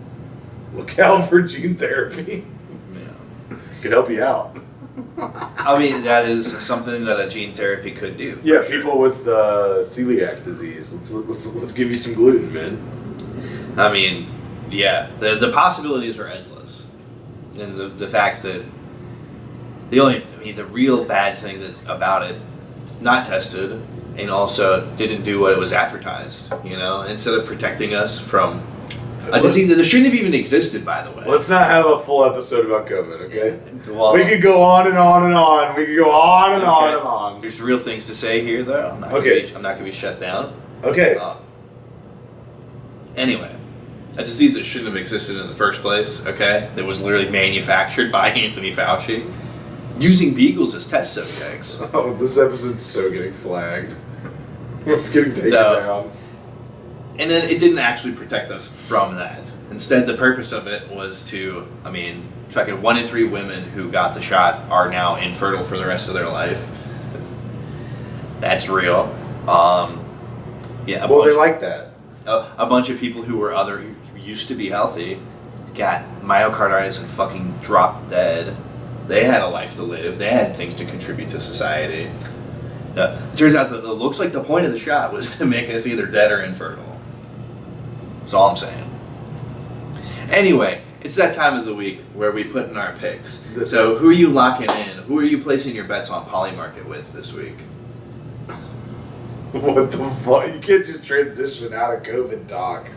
Speaker 2: look out for gene therapy.
Speaker 1: Yeah.
Speaker 2: Can help you out.
Speaker 1: I mean, that is something that a gene therapy could do.
Speaker 2: Yeah,
Speaker 1: for sure.
Speaker 2: people with celiac disease. Let's give you some gluten, man.
Speaker 1: I mean, yeah, the possibilities are endless, and the fact that the real bad thing that's about it, not tested, and also didn't do what it was advertised. Instead of protecting us from a disease that shouldn't have even existed, by the way.
Speaker 2: Let's not have a full episode about COVID, okay?
Speaker 1: Well,
Speaker 2: we could go on and on and on. We could go on and on
Speaker 1: okay.
Speaker 2: and on.
Speaker 1: There's real things to say here, though. I'm not gonna be shut down.
Speaker 2: Okay.
Speaker 1: Anyway, a disease that shouldn't have existed in the first place, okay? That was literally manufactured by Anthony Fauci, using beagles as test subjects.
Speaker 2: Oh, this episode's so getting flagged. It's getting taken down.
Speaker 1: And then it didn't actually protect us from that. Instead, the purpose of it was to, fucking 1 in 3 women who got the shot are now infertile for the rest of their life. That's real. They
Speaker 2: like that.
Speaker 1: A bunch of people who used to be healthy got myocarditis and fucking dropped dead. They had a life to live. They had things to contribute to society. It turns out that it looks like the point of the shot was to make us either dead or infertile. That's all I'm saying. Anyway, it's that time of the week where we put in our picks. So who are you locking in? Who are you placing your bets on Polymarket with this week?
Speaker 2: What the fuck? You can't just transition out of COVID talk.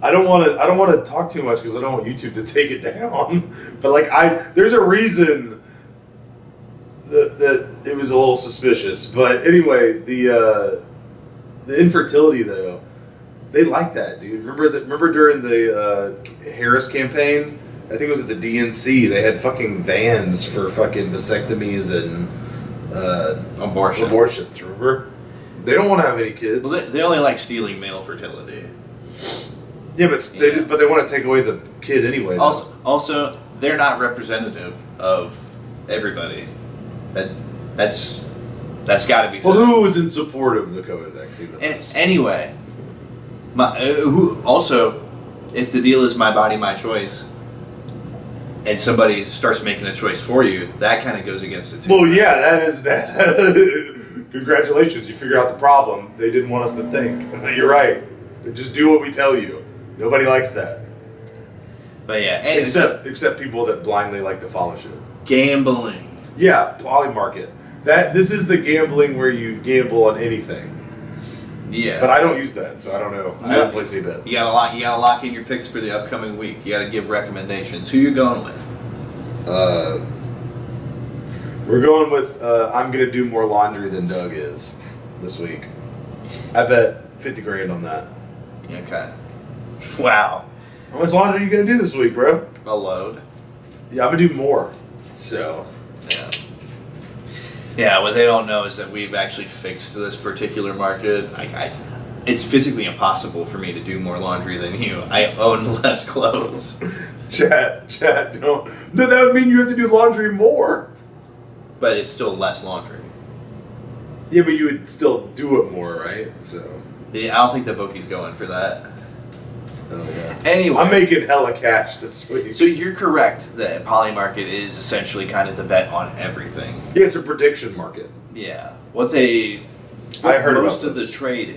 Speaker 2: I don't want to talk too much because I don't want YouTube to take it down. But there's a reason that it was a little suspicious. But anyway, the infertility though, they like that, dude. Remember during the Harris campaign? I think it was at the DNC. They had fucking vans for fucking vasectomies and abortions. Remember? They don't want to have any kids.
Speaker 1: Well, they only like stealing male fertility.
Speaker 2: Yeah, but they want to take away the kid anyway.
Speaker 1: Also, they're not representative of everybody. That's got to be said.
Speaker 2: Well, who was in support of the COVID vaccine?
Speaker 1: Anyway, if the deal is my body, my choice, and somebody starts making a choice for you, that kind of goes against it too.
Speaker 2: Well, yeah, that is that. Congratulations, you figured out the problem. They didn't want us to think. You're right. Just do what we tell you. Nobody likes that.
Speaker 1: But yeah,
Speaker 2: except people that blindly like to follow shit.
Speaker 1: Gambling.
Speaker 2: Yeah, Polymarket. This is the gambling where you gamble on anything.
Speaker 1: Yeah.
Speaker 2: But I don't use that, so I don't know. I haven't placed any bets.
Speaker 1: You gotta lock in your picks for the upcoming week. You gotta give recommendations. Who you going with?
Speaker 2: We're going with I'm gonna do more laundry than Doug is this week. I bet 50 grand on that.
Speaker 1: Okay. Wow.
Speaker 2: How much laundry are you gonna do this week, bro?
Speaker 1: A load.
Speaker 2: Yeah, I'm gonna do more. So.
Speaker 1: Yeah. Yeah, what they don't know is that we've actually fixed this particular market. It's physically impossible for me to do more laundry than you. I own less clothes.
Speaker 2: Chat, don't. No, that would mean you have to do laundry more.
Speaker 1: But it's still less laundry.
Speaker 2: Yeah, but you would still do it more, right? So.
Speaker 1: Yeah, I don't think the bookie's going for that.
Speaker 2: Oh, yeah.
Speaker 1: Anyway.
Speaker 2: I'm making hella cash this week.
Speaker 1: So you're correct that Polymarket is essentially kind of the bet on everything.
Speaker 2: Yeah, it's a prediction market.
Speaker 1: Yeah.
Speaker 2: I heard
Speaker 1: most
Speaker 2: about
Speaker 1: of
Speaker 2: this.
Speaker 1: the trade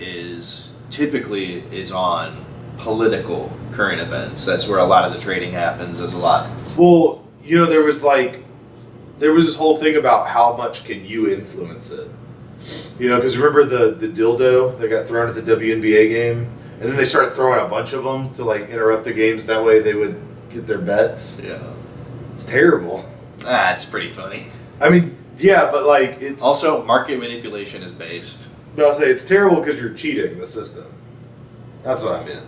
Speaker 1: typically is on political current events. That's where a lot of the trading happens. There's a lot.
Speaker 2: Well, there was this whole thing about how much can you influence it. Because remember the dildo that got thrown at the WNBA game? and then they started throwing a bunch of them to like interrupt the games. That way they would get their bets.
Speaker 1: Yeah.
Speaker 2: It's terrible.
Speaker 1: It's pretty funny.
Speaker 2: I mean, yeah, but like it's
Speaker 1: Also, market manipulation is based.
Speaker 2: But I'll say it's terrible because you're cheating the system. That's what I meant.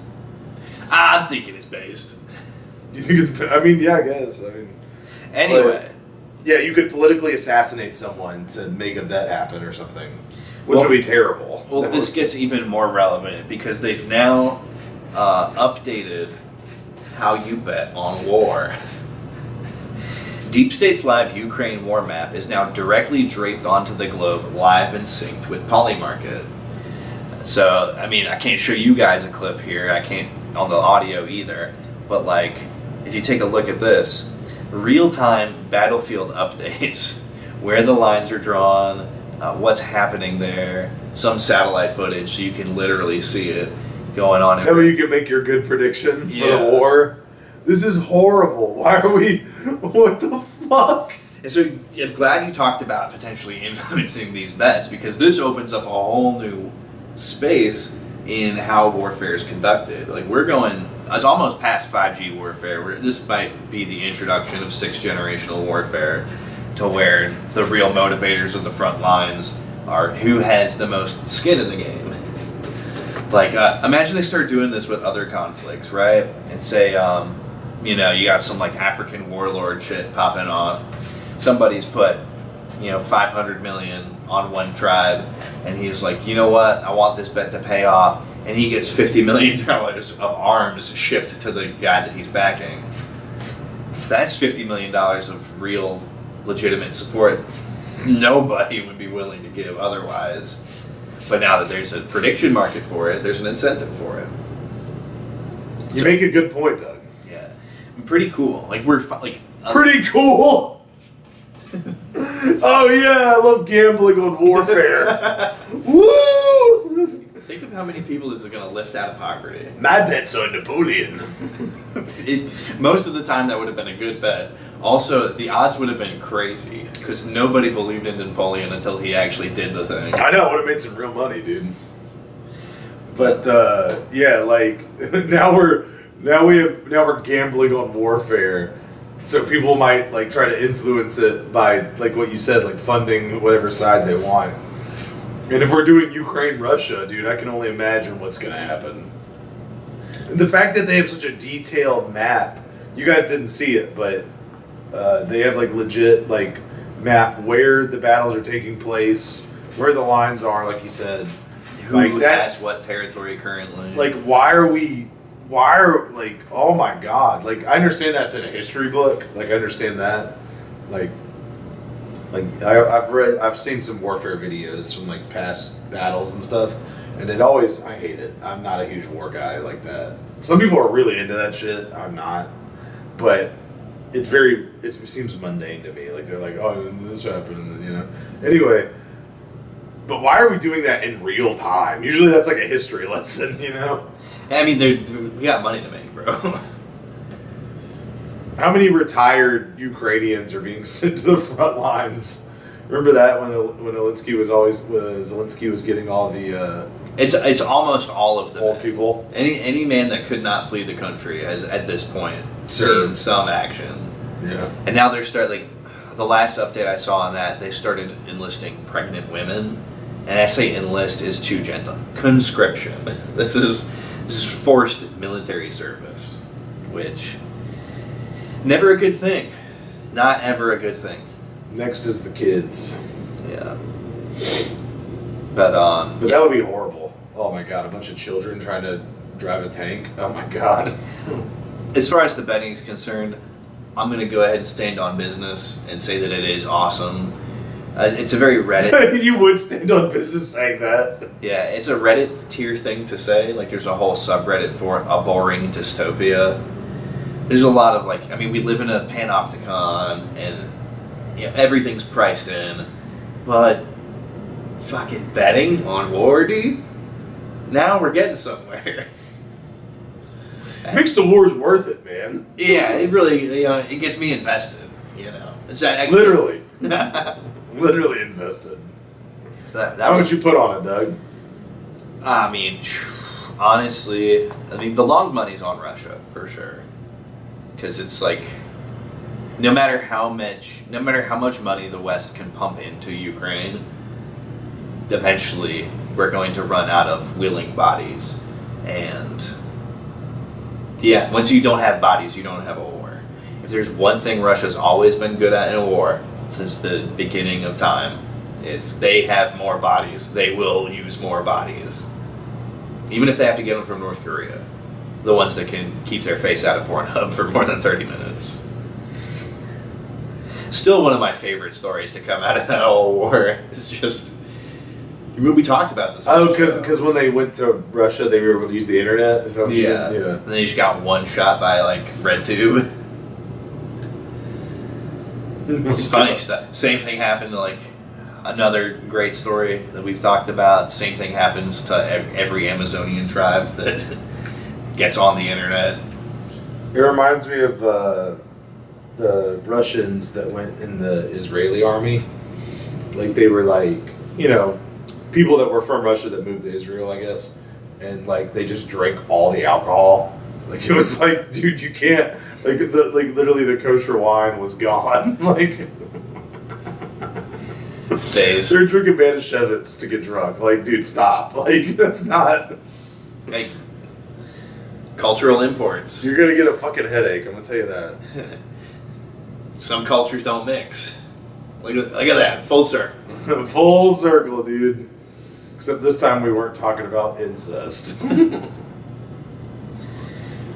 Speaker 1: I'm thinking it's based.
Speaker 2: You think it's? I mean, yeah, I guess. I mean,
Speaker 1: Anyway.
Speaker 2: yeah, you could politically assassinate someone to make a bet happen or something, which
Speaker 1: Well-
Speaker 2: would be terrible.
Speaker 1: Well, this gets even more relevant because they've now updated how you bet on war. Deep State's live Ukraine war map is now directly draped onto the globe, live and synced with Polymarket. So, I mean, I can't show you guys a clip here. I can't on the audio either. But, like, if you take a look at this, real-time battlefield updates, where the lines are drawn, what's happening there, some satellite footage so you can literally see it going on.
Speaker 2: That way you can make your good prediction for
Speaker 1: Yeah.
Speaker 2: the war. This is horrible. Why are we? What the fuck?
Speaker 1: And so I'm glad you talked about potentially influencing these bets because this opens up a whole new space in how warfare is conducted. Like it's almost past 5G warfare. This might be the introduction of 6th generational warfare to where the real motivators of the front lines are who has the most skin in the game. Like, imagine they start doing this with other conflicts, right? And say, you got some like African warlord shit popping off. Somebody's put, 500 million on one tribe, and he's like, you know what? I want this bet to pay off, and he gets $50 million of arms shipped to the guy that he's backing. That's $50 million of real, legitimate support. Nobody would be willing to give otherwise. But now that there's a prediction market for it, there's an incentive for it.
Speaker 2: You make a good point, Doug.
Speaker 1: Yeah, pretty cool. Like
Speaker 2: Pretty cool. Oh yeah, I love gambling on warfare. Woo!
Speaker 1: Think of how many people this is going to lift out of poverty.
Speaker 2: My bet's on Napoleon.
Speaker 1: Most of the time, that would have been a good bet. Also, the odds would have been crazy because nobody believed in Napoleon until he actually did the thing.
Speaker 2: I know, would have made some real money, dude. But yeah, like now we're gambling on warfare. So people might like try to influence it by like what you said, like funding whatever side they want. And if we're doing Ukraine-Russia, dude, I can only imagine what's going to happen. And the fact that they have such a detailed map, you guys didn't see it, but they have like legit like map where the battles are taking place, where the lines are, like you said.
Speaker 1: Who
Speaker 2: like
Speaker 1: has what territory currently?
Speaker 2: Like like, oh my god, like I understand that's in a history book, like I understand that, like I've seen some warfare videos from like past battles and stuff, and I hate it. I'm not a huge war guy like that. Some people are really into that shit. I'm not, but it seems mundane to me. Like they're like, oh, this happened, and then, Anyway, but why are we doing that in real time? Usually that's like a history lesson,
Speaker 1: I mean, we got money to make, bro.
Speaker 2: How many retired Ukrainians are being sent to the front lines? Remember that when Zelensky was getting all the
Speaker 1: It's almost all of them.
Speaker 2: old people.
Speaker 1: Any man that could not flee the country has at this point
Speaker 2: Sure.
Speaker 1: seen some action.
Speaker 2: Yeah.
Speaker 1: And now they're the last update I saw on that, they started enlisting pregnant women. And I say enlist is too gentle. Conscription. This is forced military service, which never a good thing. Not ever a good thing.
Speaker 2: Next is the kids.
Speaker 1: Yeah. But
Speaker 2: that would be horrible. Oh my god, a bunch of children trying to drive a tank. Oh my god.
Speaker 1: as far as the betting is concerned, I'm going to go ahead and stand on business and say that it is awesome. It's a very Reddit.
Speaker 2: You would stand on business saying that.
Speaker 1: Yeah, it's a Reddit tier thing to say. Like, there's a whole subreddit for a boring dystopia. There's a lot of, we live in a panopticon, and everything's priced in. But fucking betting on war, dude? Now we're getting somewhere.
Speaker 2: Makes the wars worth it, man.
Speaker 1: Yeah, it really, it gets me invested, It's that actually,
Speaker 2: Literally. Literally invested.
Speaker 1: So that
Speaker 2: How
Speaker 1: was,
Speaker 2: much you put on it, Doug?
Speaker 1: I mean, honestly, I mean, the long money's on Russia for sure, because it's like, no matter how much money the West can pump into Ukraine, eventually we're going to run out of willing bodies, and yeah, once you don't have bodies, you don't have a war. If there's one thing Russia's always been good at in a war since the beginning of time, it's they have more bodies. They will use more bodies. Even if they have to get them from North Korea. The ones that can keep their face out of Pornhub for more than 30 minutes. Still one of my favorite stories to come out of that whole war. It's just... We talked about this.
Speaker 2: Oh, because when they went to Russia, they were able to use the internet? Is that what
Speaker 1: yeah.
Speaker 2: Yeah.
Speaker 1: And they just got one shot by, like, RedTube. It's funny stuff. Same thing happened to, like, another great story that we've talked about. Same thing happens to every Amazonian tribe that gets on the internet.
Speaker 2: It reminds me of the Russians that went in the Israeli army. Like, they were like, people that were from Russia that moved to Israel, I guess. And, like, they just drank all the alcohol. Like, it was like, dude, you can't. Like, literally the kosher wine was gone. Like, they're drinking Manischewitz to get drunk. Like, dude, stop. Like, that's not.
Speaker 1: Hey, cultural imports.
Speaker 2: You're gonna get a fucking headache, I'm gonna tell you that.
Speaker 1: Some cultures don't mix. Look at that, full circle.
Speaker 2: Full circle, dude. Except this time we weren't talking about incest.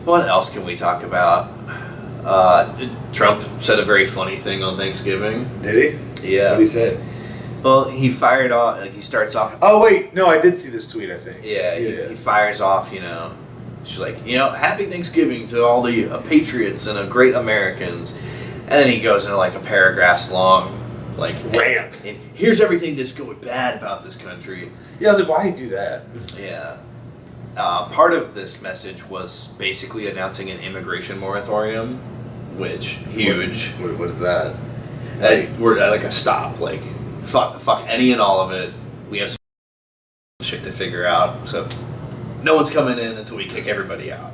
Speaker 1: What else can we talk about? Trump said a very funny thing on Thanksgiving.
Speaker 2: Did he?
Speaker 1: Yeah.
Speaker 2: What did he say?
Speaker 1: Well, he fired off, like, he starts off...
Speaker 2: Oh, wait, no, I did see this tweet, I think.
Speaker 1: Yeah, he fires off, she's like, happy Thanksgiving to all the patriots and great Americans. And then he goes into, like, a paragraphs long, like,
Speaker 2: rant.
Speaker 1: And here's everything that's going bad about this country.
Speaker 2: Yeah, I was like, why did he do that?
Speaker 1: Yeah. Part of this message was basically announcing an immigration moratorium, which, huge.
Speaker 2: What is that?
Speaker 1: We're at, like, a stop, like, fuck any and all of it. We have some shit to figure out, so no one's coming in until we kick everybody out.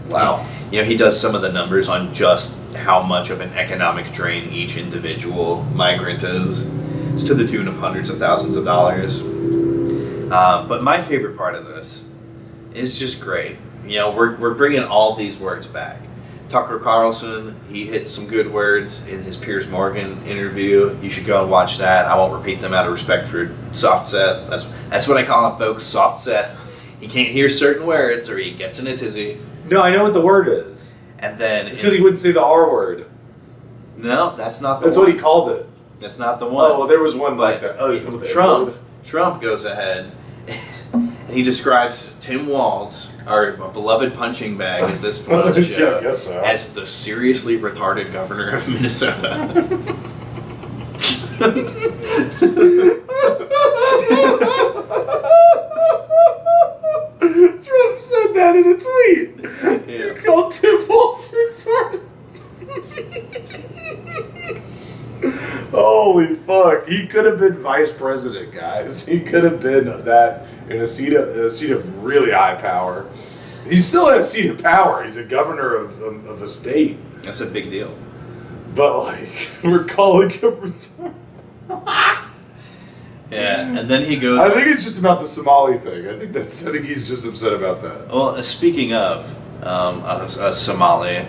Speaker 2: Wow.
Speaker 1: He does some of the numbers on just how much of an economic drain each individual migrant is. It's to the tune of hundreds of thousands of dollars. But my favorite part of this is just great. We're bringing all these words back. Tucker Carlson, he hit some good words in his Piers Morgan interview. You should go and watch that. I won't repeat them out of respect for Soft Seth. That's what I call him, folks, Soft Seth. He can't hear certain words or he gets in a tizzy.
Speaker 2: No, I know what the word is.
Speaker 1: And then...
Speaker 2: It's because he wouldn't say the R word.
Speaker 1: No, that's not the
Speaker 2: That's
Speaker 1: one.
Speaker 2: what he called it.
Speaker 1: That's not the one.
Speaker 2: Oh, well, there was one like that. Oh,
Speaker 1: Trump goes ahead and he describes Tim Walz, our beloved punching bag at this point on the show,
Speaker 2: Yeah, I guess so.
Speaker 1: as the seriously retarded governor of Minnesota.
Speaker 2: Trump said that in a tweet.
Speaker 1: Yeah.
Speaker 2: He called Tim Walz retarded. Holy fuck! He could have been vice president, guys. He could have been that in a seat of really high power. He's still in a seat of power. He's a governor of a state.
Speaker 1: That's a big deal.
Speaker 2: But like, we're calling him retarded.
Speaker 1: Yeah, and then he goes...
Speaker 2: I think it's just about the Somali thing. I think he's just upset about that.
Speaker 1: Well, speaking of a Somali,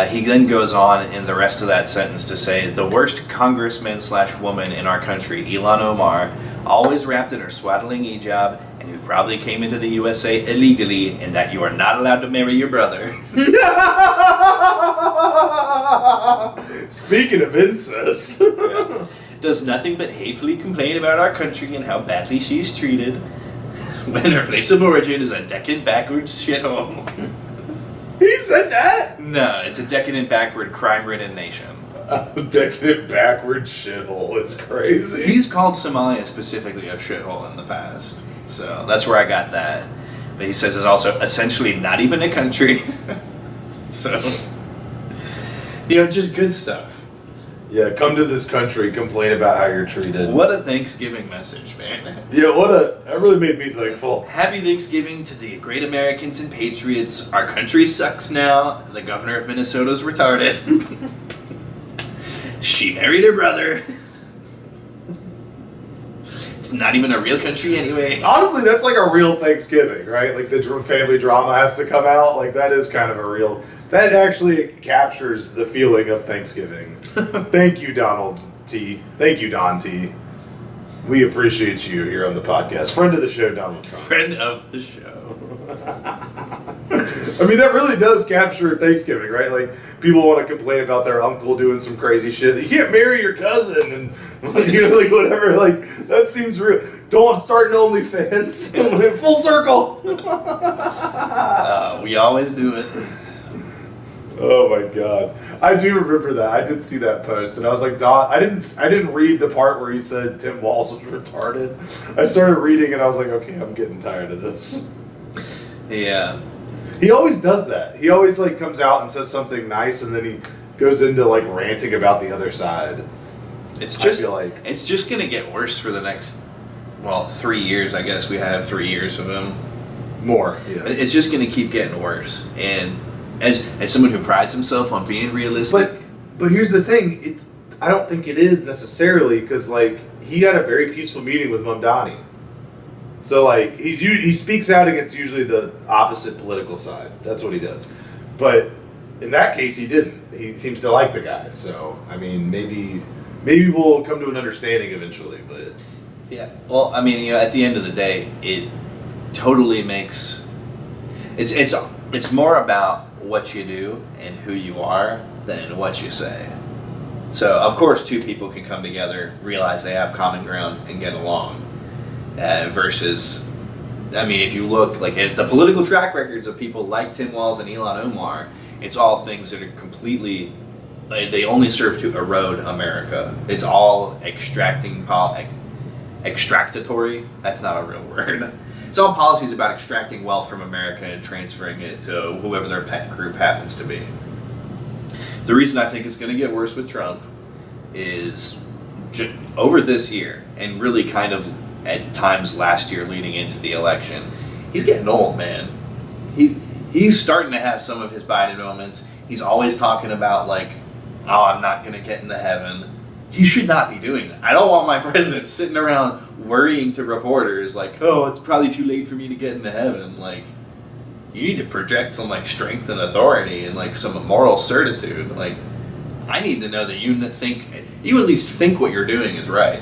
Speaker 1: he then goes on in the rest of that sentence to say, the worst congressman/woman in our country, Ilhan Omar, always wrapped in her swaddling hijab, and who probably came into the USA illegally, and that you are not allowed to marry your brother.
Speaker 2: Speaking of incest.
Speaker 1: Yeah. Does nothing but hatefully complain about our country and how badly she is treated, when her place of origin is a decadent backwards shithole.
Speaker 2: He said that?
Speaker 1: No, it's a decadent backward crime-ridden nation.
Speaker 2: A decadent backward shithole is crazy.
Speaker 1: He's called Somalia specifically a shithole in the past, so that's where I got that. But he says it's also essentially not even a country. So, just good stuff.
Speaker 2: Yeah, come to this country, complain about how you're treated.
Speaker 1: What a Thanksgiving message, man.
Speaker 2: Yeah, that really made me thankful.
Speaker 1: Happy Thanksgiving to the great Americans and patriots. Our country sucks now. The governor of Minnesota's retarded. She married her brother. It's not even a real country anyway.
Speaker 2: Honestly, that's like a real Thanksgiving, right? Like the family drama has to come out. Like that is kind of a real. That actually captures the feeling of Thanksgiving. Thank you, Donald T. Thank you, Don T. We appreciate you here on the podcast. Friend of the show, Donald Trump.
Speaker 1: Friend of the show.
Speaker 2: I mean, that really does capture Thanksgiving, right? Like, people want to complain about their uncle doing some crazy shit. You can't marry your cousin and, you know, like, whatever. Like, that seems real. Don't start an OnlyFans. Full circle.
Speaker 1: We always do it.
Speaker 2: Oh my god, I do remember that. I did see that post, and I was like, Don. I didn't read the part where he said Tim Walz was retarded. I started reading, and I was like, okay, I'm getting tired of this.
Speaker 1: Yeah.
Speaker 2: He always does that. He always like comes out and says something nice, and then he goes into like ranting about the other side.
Speaker 1: It's just
Speaker 2: I feel like
Speaker 1: it's just gonna get worse for the next 3 years. I guess we have 3 years of him.
Speaker 2: more. Yeah.
Speaker 1: It's just gonna keep getting worse. And as someone who prides himself on being realistic,
Speaker 2: But here's the thing. I don't think it is necessarily because like he had a very peaceful meeting with Mamdani. So like he speaks out against usually the opposite political side. That's what he does. But in that case, he didn't. He seems to like the guy. So I mean, maybe we'll come to an understanding eventually. But
Speaker 1: yeah. Well, I mean, at the end of the day, it totally makes it's more about what you do and who you are than what you say. So of course, two people can come together, realize they have common ground, and get along. Versus, I mean, if you look like at the political track records of people like Tim Walz and Ilhan Omar, it's all things that are completely, they only serve to erode America. It's all extractatory. That's not a real word. It's all policies about extracting wealth from America and transferring it to whoever their pet group happens to be. The reason I think it's going to get worse with Trump is over this year, and really kind of at times last year leading into the election, he's getting old, man. He's starting to have some of his Biden moments. He's always talking about like, oh, I'm not going to get into heaven. He should not be doing that. I don't want my president sitting around worrying to reporters like, oh, it's probably too late for me to get into heaven. Like, you need to project some like strength and authority and like some moral certitude. Like, I need to know that you at least think what you're doing is right.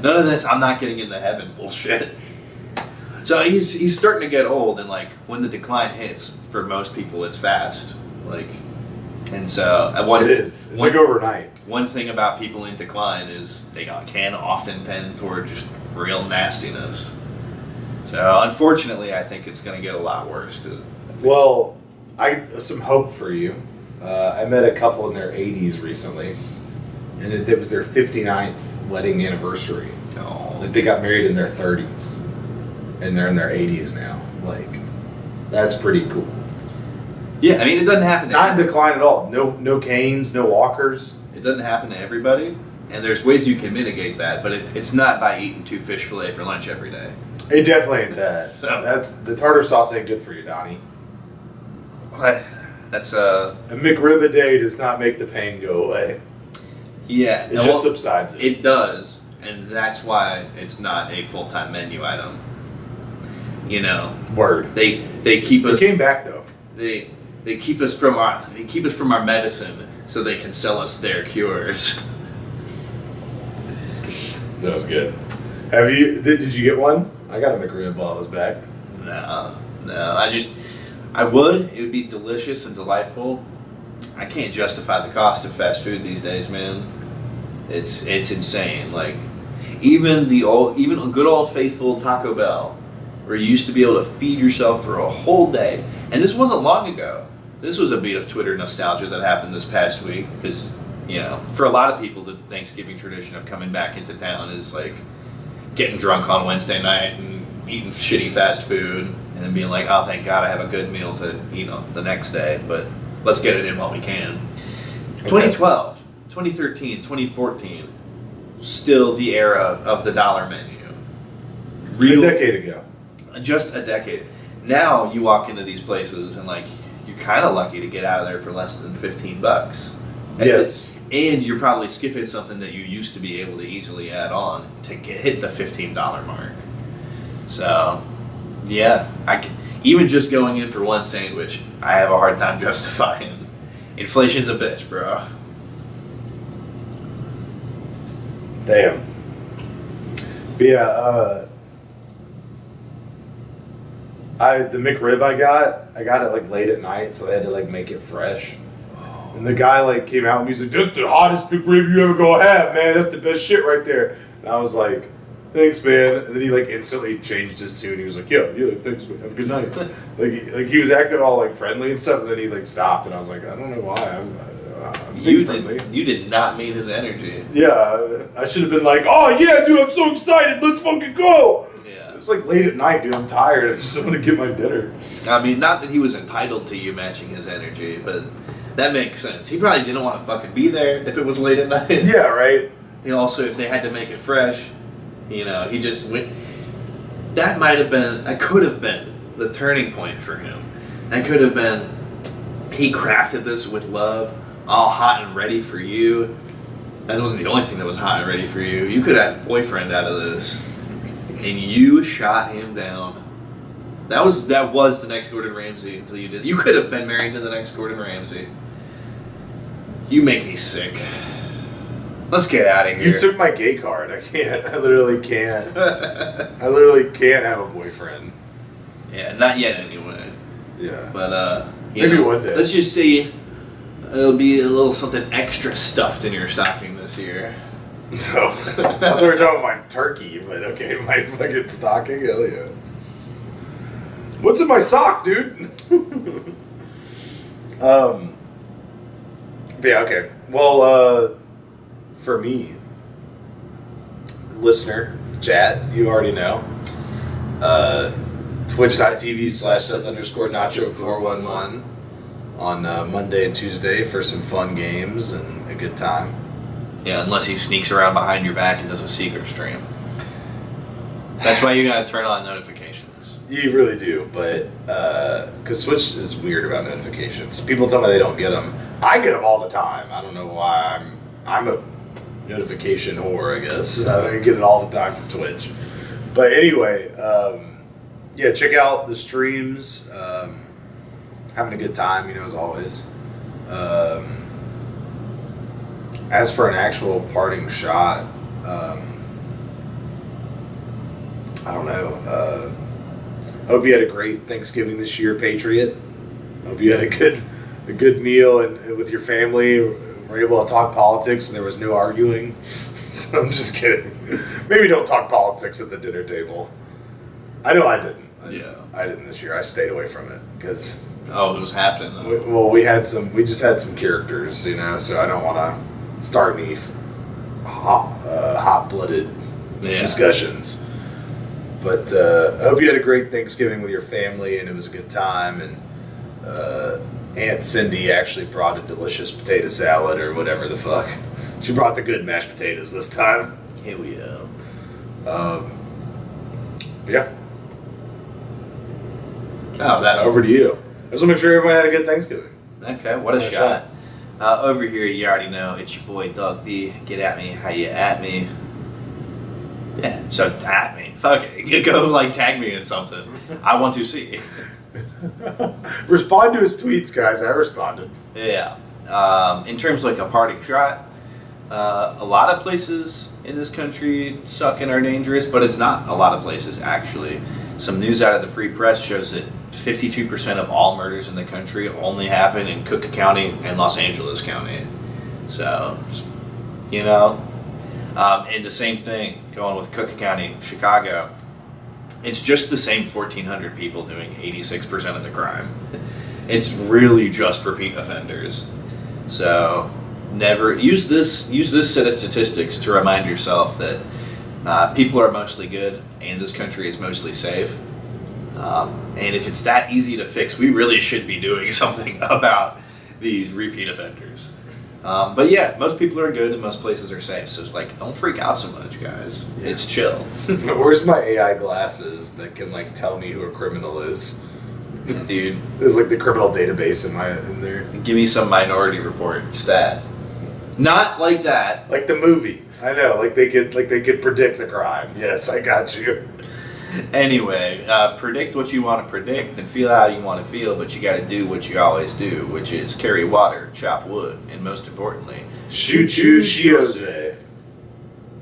Speaker 1: None of this I'm not getting into heaven bullshit. So he's starting to get old, and like when the decline hits, for most people it's fast. Like, and so
Speaker 2: it is. It's like overnight.
Speaker 1: One thing about people in decline is they can often tend toward just real nastiness. So unfortunately, I think it's going to get a lot worse.
Speaker 2: Well, I have some hope for you. I met a couple in their 80s recently, and it was their 59th wedding anniversary.
Speaker 1: Oh.
Speaker 2: Like they got married in their 30s, and they're in their 80s now. Like, that's pretty cool.
Speaker 1: Yeah, I mean, it doesn't happen.
Speaker 2: Not in decline at all. No canes, no walkers.
Speaker 1: It doesn't happen to everybody, and there's ways you can mitigate that, but it's not by eating 2 fish fillet for lunch every day.
Speaker 2: It definitely ain't that.
Speaker 1: So.
Speaker 2: That's the tartar sauce ain't good for you, Donnie.
Speaker 1: That's
Speaker 2: A McRib a day does not make the pain go away.
Speaker 1: Yeah,
Speaker 2: It just subsides it.
Speaker 1: It does, and that's why it's not a full-time menu item. You know,
Speaker 2: Word.
Speaker 1: they keep us.
Speaker 2: It came back though.
Speaker 1: They keep us from our medicine so they can sell us their cures.
Speaker 2: That was good. Did you get one? I got a McRib while I was back.
Speaker 1: No. I would. It would be delicious and delightful. I can't justify the cost of fast food these days, man. It's insane. Like, even a good old faithful Taco Bell, where you used to be able to feed yourself for a whole day, and this wasn't long ago. This was a bit of Twitter nostalgia that happened this past week because, you know, for a lot of people, the Thanksgiving tradition of coming back into town is like getting drunk on Wednesday night and eating shitty fast food and then being like, oh, thank God I have a good meal to eat the next day, but let's get it in while we can.
Speaker 2: Okay.
Speaker 1: 2012, 2013, 2014, still the era of the dollar menu.
Speaker 2: A decade ago.
Speaker 1: Just a decade. Now you walk into these places and like you're kind of lucky to get out of there for less than $15.
Speaker 2: Yes.
Speaker 1: And you're probably skipping something that you used to be able to easily add on to hit the $15 mark. So, yeah, even just going in for one sandwich, I have a hard time justifying. Inflation's a bitch, bro.
Speaker 2: Damn. But yeah, the McRib I got it like late at night, so they had to like make it fresh. And the guy like came out and he's like, "That's the hottest McRib you ever gonna have, man. That's the best shit right there." And I was like, "Thanks, man." And then he like instantly changed his tune. He was like, "Yeah, thanks, man. Have a good night." like he was acting all like friendly and stuff, and then he like stopped, and I was like, "I don't know why." I'm being friendly.
Speaker 1: You did not meet his energy.
Speaker 2: Yeah, I should have been like, "Oh yeah, dude, I'm so excited. Let's fucking go."
Speaker 1: Yeah.
Speaker 2: It was like late at night, dude. I'm tired. I just want to get my dinner.
Speaker 1: I mean, not that he was entitled to you matching his energy, but that makes sense. He probably didn't want to fucking be there if it was late at night.
Speaker 2: Yeah, right.
Speaker 1: You know, also if they had to make it fresh, you know, he just went. That could have been the turning point for him. That could have been, he crafted this with love, all hot and ready for you. That wasn't the only thing that was hot and ready for you. You could have had a boyfriend out of this. And you shot him down. That was the next Gordon Ramsay until you did. You could have been married to the next Gordon Ramsay. You make me sick. Let's get out of here.
Speaker 2: You took my gay card. I can't. I literally can't. I literally can't have a boyfriend.
Speaker 1: Yeah, not yet anyway.
Speaker 2: Yeah.
Speaker 1: But
Speaker 2: maybe one day.
Speaker 1: Let's just see. It'll be a little something extra stuffed in your stocking this year.
Speaker 2: So, I thought we were talking about my turkey, but okay, my fucking stocking, hell yeah. What's in my sock, dude? Yeah, okay. Well, for me, listener, chat, you already know. Twitch.tv/Seth_Nacho411 on Monday and Tuesday for some fun games and a good time.
Speaker 1: Yeah, unless he sneaks around behind your back and does a secret stream. That's why you gotta turn on notifications.
Speaker 2: You really do, but because Twitch is weird about notifications. People tell me they don't get them. I get them all the time. I don't know why. I'm a notification whore, I guess. I get it all the time from Twitch. But anyway, yeah, check out the streams. Having a good time, as always. As for an actual parting shot, I don't know. Hope you had a great Thanksgiving this year, Patriot. Hope you had a good meal and with your family. Were able to talk politics and there was no arguing. So I'm just kidding. Maybe don't talk politics at the dinner table. I know I didn't. I didn't this year. I stayed away from it because.
Speaker 1: Oh, it was happening though.
Speaker 2: We just had some characters, so I don't want to start any hot-blooded discussions. But I hope you had a great Thanksgiving with your family and it was a good time. And Aunt Cindy actually brought a delicious potato salad or whatever the fuck. She brought the good mashed potatoes this time.
Speaker 1: Here we go.
Speaker 2: Yeah.
Speaker 1: Oh,
Speaker 2: over to you. I just want to make sure everyone had a good Thanksgiving.
Speaker 1: Okay, what a shot. Over here, you already know, it's your boy, Doug B. Get at me, how you at me. Yeah, so at me. Fuck it. You go, tag me in something. I want to see.
Speaker 2: Respond to his tweets, guys. I responded.
Speaker 1: Yeah. In terms of, a parting shot, a lot of places in this country suck and are dangerous, but it's not a lot of places, actually. Some news out of the Free Press shows that 52% of all murders in the country only happen in Cook County and Los Angeles County. So, and the same thing going with Cook County, Chicago. It's just the same 1,400 people doing 86% of the crime. It's really just repeat offenders. So, never use this set of statistics to remind yourself that people are mostly good and this country is mostly safe. And if it's that easy to fix, we really should be doing something about these repeat offenders. But yeah, most people are good and most places are safe. So it's like, don't freak out so much, guys.
Speaker 2: Yeah.
Speaker 1: It's chill.
Speaker 2: Where's my AI glasses that can like tell me who a criminal is?
Speaker 1: Dude,
Speaker 2: There's like the criminal database in there.
Speaker 1: give me some Minority Report stat. Not like that.
Speaker 2: Like the movie. I know, like they could predict the crime. Yes, I got you.
Speaker 1: Anyway, predict what you want to predict and feel how you want to feel, but you got to do what you always do, which is carry water, chop wood, and most importantly,
Speaker 2: Choo-choo Shiose.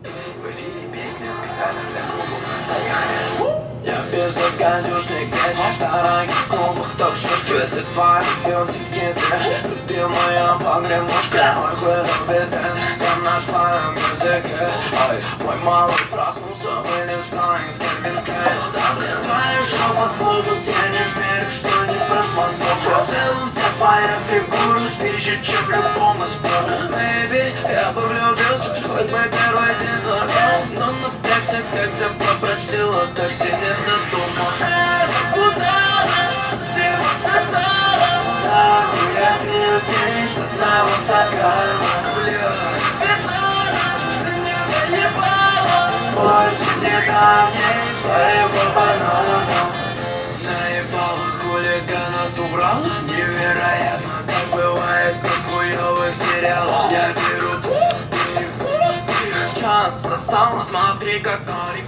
Speaker 3: В эфире песня специально для клубов. Поехали! Я без безгадюшных вечер, дорогих клубах, точно естества, пьем тикеты. Любимая погремушка, мой хлебный дэнс, сам на твоем языке. Ой, мой малый проснулся, вылезай из Кельвин Клейн. Сюда влетаю, шоу с глобус, я не верю, что не прошмандовка. В целом вся твоя фигура пищит, чем в любом из пор. Baby, я бы влюбился, хоть мой первый день сорвал. Но напрягся, когда попросила такси, не додумал. Куда всего сосала? Нахуй я пью здесь с одного стакана. Блядь, Светлана, меня наебала. Больше не дам ей своего банана. Наебала хулиганас убрал. Невероятно, так бывает, как в хуёвых сериалах. Я беру твой и шанс сосал. Смотри, как тариф.